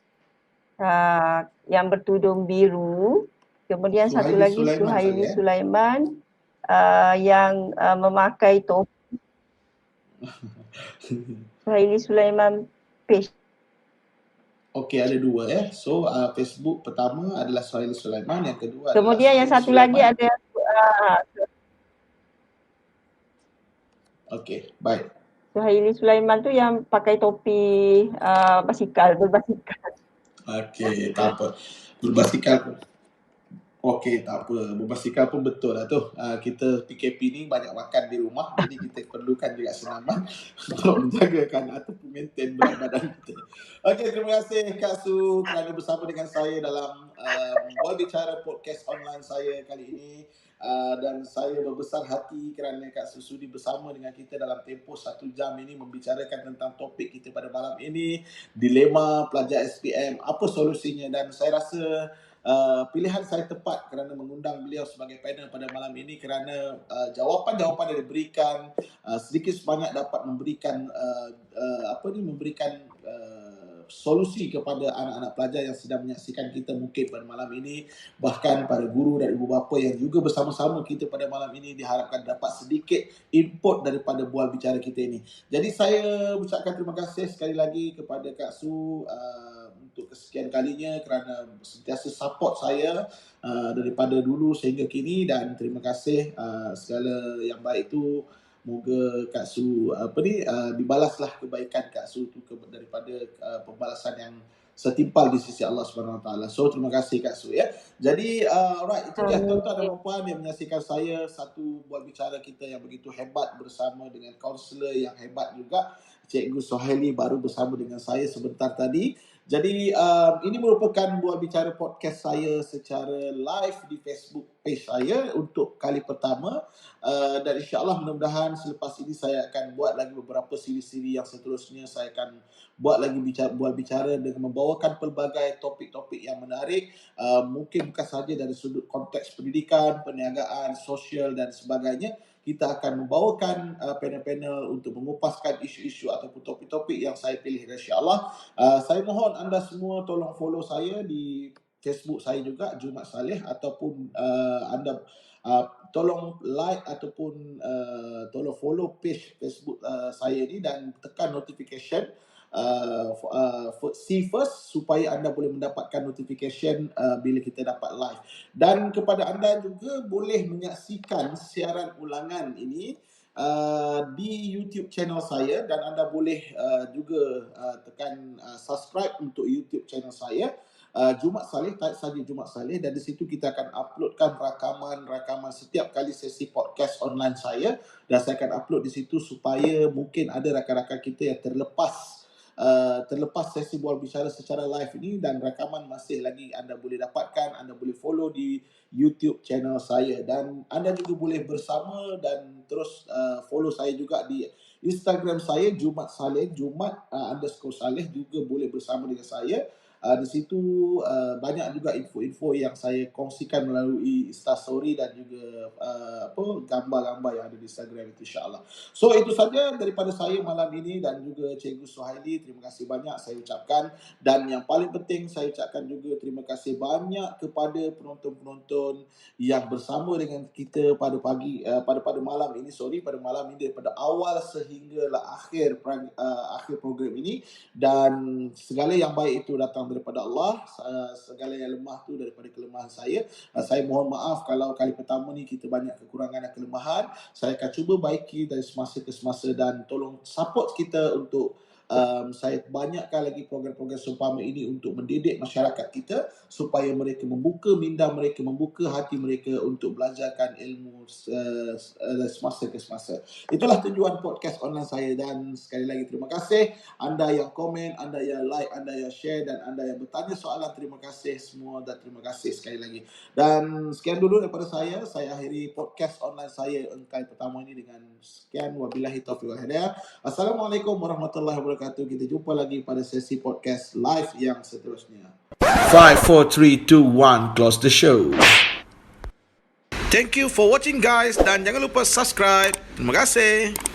B: yang bertudung biru. Kemudian satu
A: Suhaili
B: lagi
A: Sulaiman
B: Suhaili
A: saya.
B: Sulaiman yang memakai topi. Suhaili Sulaiman page.
A: Okey, ada dua ya. So Facebook pertama adalah Suhaili Sulaiman, yang kedua
B: Kemudian
A: adalah
B: yang
A: Suhaili
B: satu
A: Sulaiman.
B: lagi ada
A: Okey, baik.
B: Suhaili Sulaiman tu yang pakai topi berbasikal.
A: Okey, tak apa. Berbasikal pun. Okey, tak apa. Berbasikal pun betul lah tu. Kita PKP ni banyak makan di rumah, jadi kita perlukan juga senaman untuk menjagakan ataupun maintain berat badan kita. Okey, terima kasih Kak Su kerana bersama dengan saya dalam Bual Bicara podcast online saya kali ini. Dan saya berbesar hati kerana Kak Su sudi bersama dengan kita dalam tempoh 1 jam ini membicarakan tentang topik kita pada malam ini, dilema pelajar SPM, apa solusinya. Dan saya rasa pilihan saya tepat kerana mengundang beliau sebagai panel pada malam ini kerana jawapan-jawapan yang diberikan sedikit sebanyak dapat memberikan solusi kepada anak-anak pelajar yang sedang menyaksikan kita mungkin pada malam ini, bahkan para guru dan ibu bapa yang juga bersama-sama kita pada malam ini diharapkan dapat sedikit input daripada bual bicara kita ini. Jadi saya ucapkan terima kasih sekali lagi kepada Kak Su untuk kesekian kalinya kerana sentiasa support saya daripada dulu sehingga kini, dan terima kasih segala yang baik itu. Moga Kak Su dibalaslah kebaikan Kak Su tu daripada pembalasan yang setimpal di sisi Allah Subhanahu Wa Taala. So terima kasih Kak Su ya. Jadi alright, itu dia tuan-tuan dan puan yang menyaksikan saya satu buat bicara kita yang begitu hebat bersama dengan kaunselor yang hebat juga, Cikgu Suhaili baru bersama dengan saya sebentar tadi. Jadi ini merupakan Bual Bicara podcast saya secara live di Facebook page saya untuk kali pertama, dan insya-Allah mudah-mudahan selepas ini saya akan buat lagi beberapa siri-siri yang seterusnya. Saya akan buat lagi bual bicara dengan membawakan pelbagai topik-topik yang menarik, mungkin bukan sahaja dari sudut konteks pendidikan, perniagaan, sosial dan sebagainya. Kita akan membawakan panel-panel untuk mengupaskan isu-isu ataupun topik-topik yang saya pilih, insya-Allah. Saya mohon anda semua tolong follow saya di Facebook saya juga, Jumat Saleh, ataupun anda tolong like ataupun tolong follow page Facebook saya ni dan tekan notification see first supaya anda boleh mendapatkan notification bila kita dapat live. Dan kepada anda juga boleh menyaksikan siaran ulangan ini di YouTube channel saya, dan anda boleh juga tekan subscribe untuk YouTube channel saya, Jumat Saleh, type saja Jumat Saleh, dan di situ kita akan uploadkan rakaman setiap kali sesi podcast online saya, dan saya akan upload di situ supaya mungkin ada rakan-rakan kita yang terlepas sesi Bual Bicara secara live ini, dan rakaman masih lagi anda boleh dapatkan, anda boleh follow di YouTube channel saya, dan anda juga boleh bersama dan terus follow saya juga di Instagram saya, Jumat Saleh, Jumat _Saleh, juga boleh bersama dengan saya. Di situ banyak juga info-info yang saya kongsikan melalui Instastory dan juga gambar-gambar yang ada di Instagram itu, insya-Allah. So itu saja daripada saya malam ini, dan juga Cikgu Suhaili, terima kasih banyak saya ucapkan, dan yang paling penting saya ucapkan juga terima kasih banyak kepada penonton-penonton yang bersama dengan kita pada malam ini, pada malam ini, daripada awal sehinggalah akhir program ini. Dan segala yang baik itu datang daripada Allah, segala yang lemah tu daripada kelemahan saya. Saya mohon maaf kalau kali pertama ni kita banyak kekurangan dan kelemahan. Saya akan cuba baiki dari semasa ke semasa, dan tolong support kita untuk saya banyakkan lagi program-program seumpama ini untuk mendidik masyarakat kita supaya mereka membuka minda mereka, membuka hati mereka untuk belajarkan ilmu semasa ke semasa. Itulah tujuan podcast online saya, dan sekali lagi terima kasih anda yang komen, anda yang like, anda yang share, dan anda yang bertanya soalan. Terima kasih semua, dan terima kasih sekali lagi. Dan sekian dulu daripada saya. Saya akhiri podcast online saya kali pertama ini dengan sekian. Wabillahi taufiq wal hidayah. Assalamualaikum warahmatullahi wabarakatuh. Kita jumpa lagi pada sesi podcast live yang seterusnya.
C: 5, 4, 3, 2, 1, close the show. Thank you for watching guys, dan jangan lupa subscribe. Terima kasih.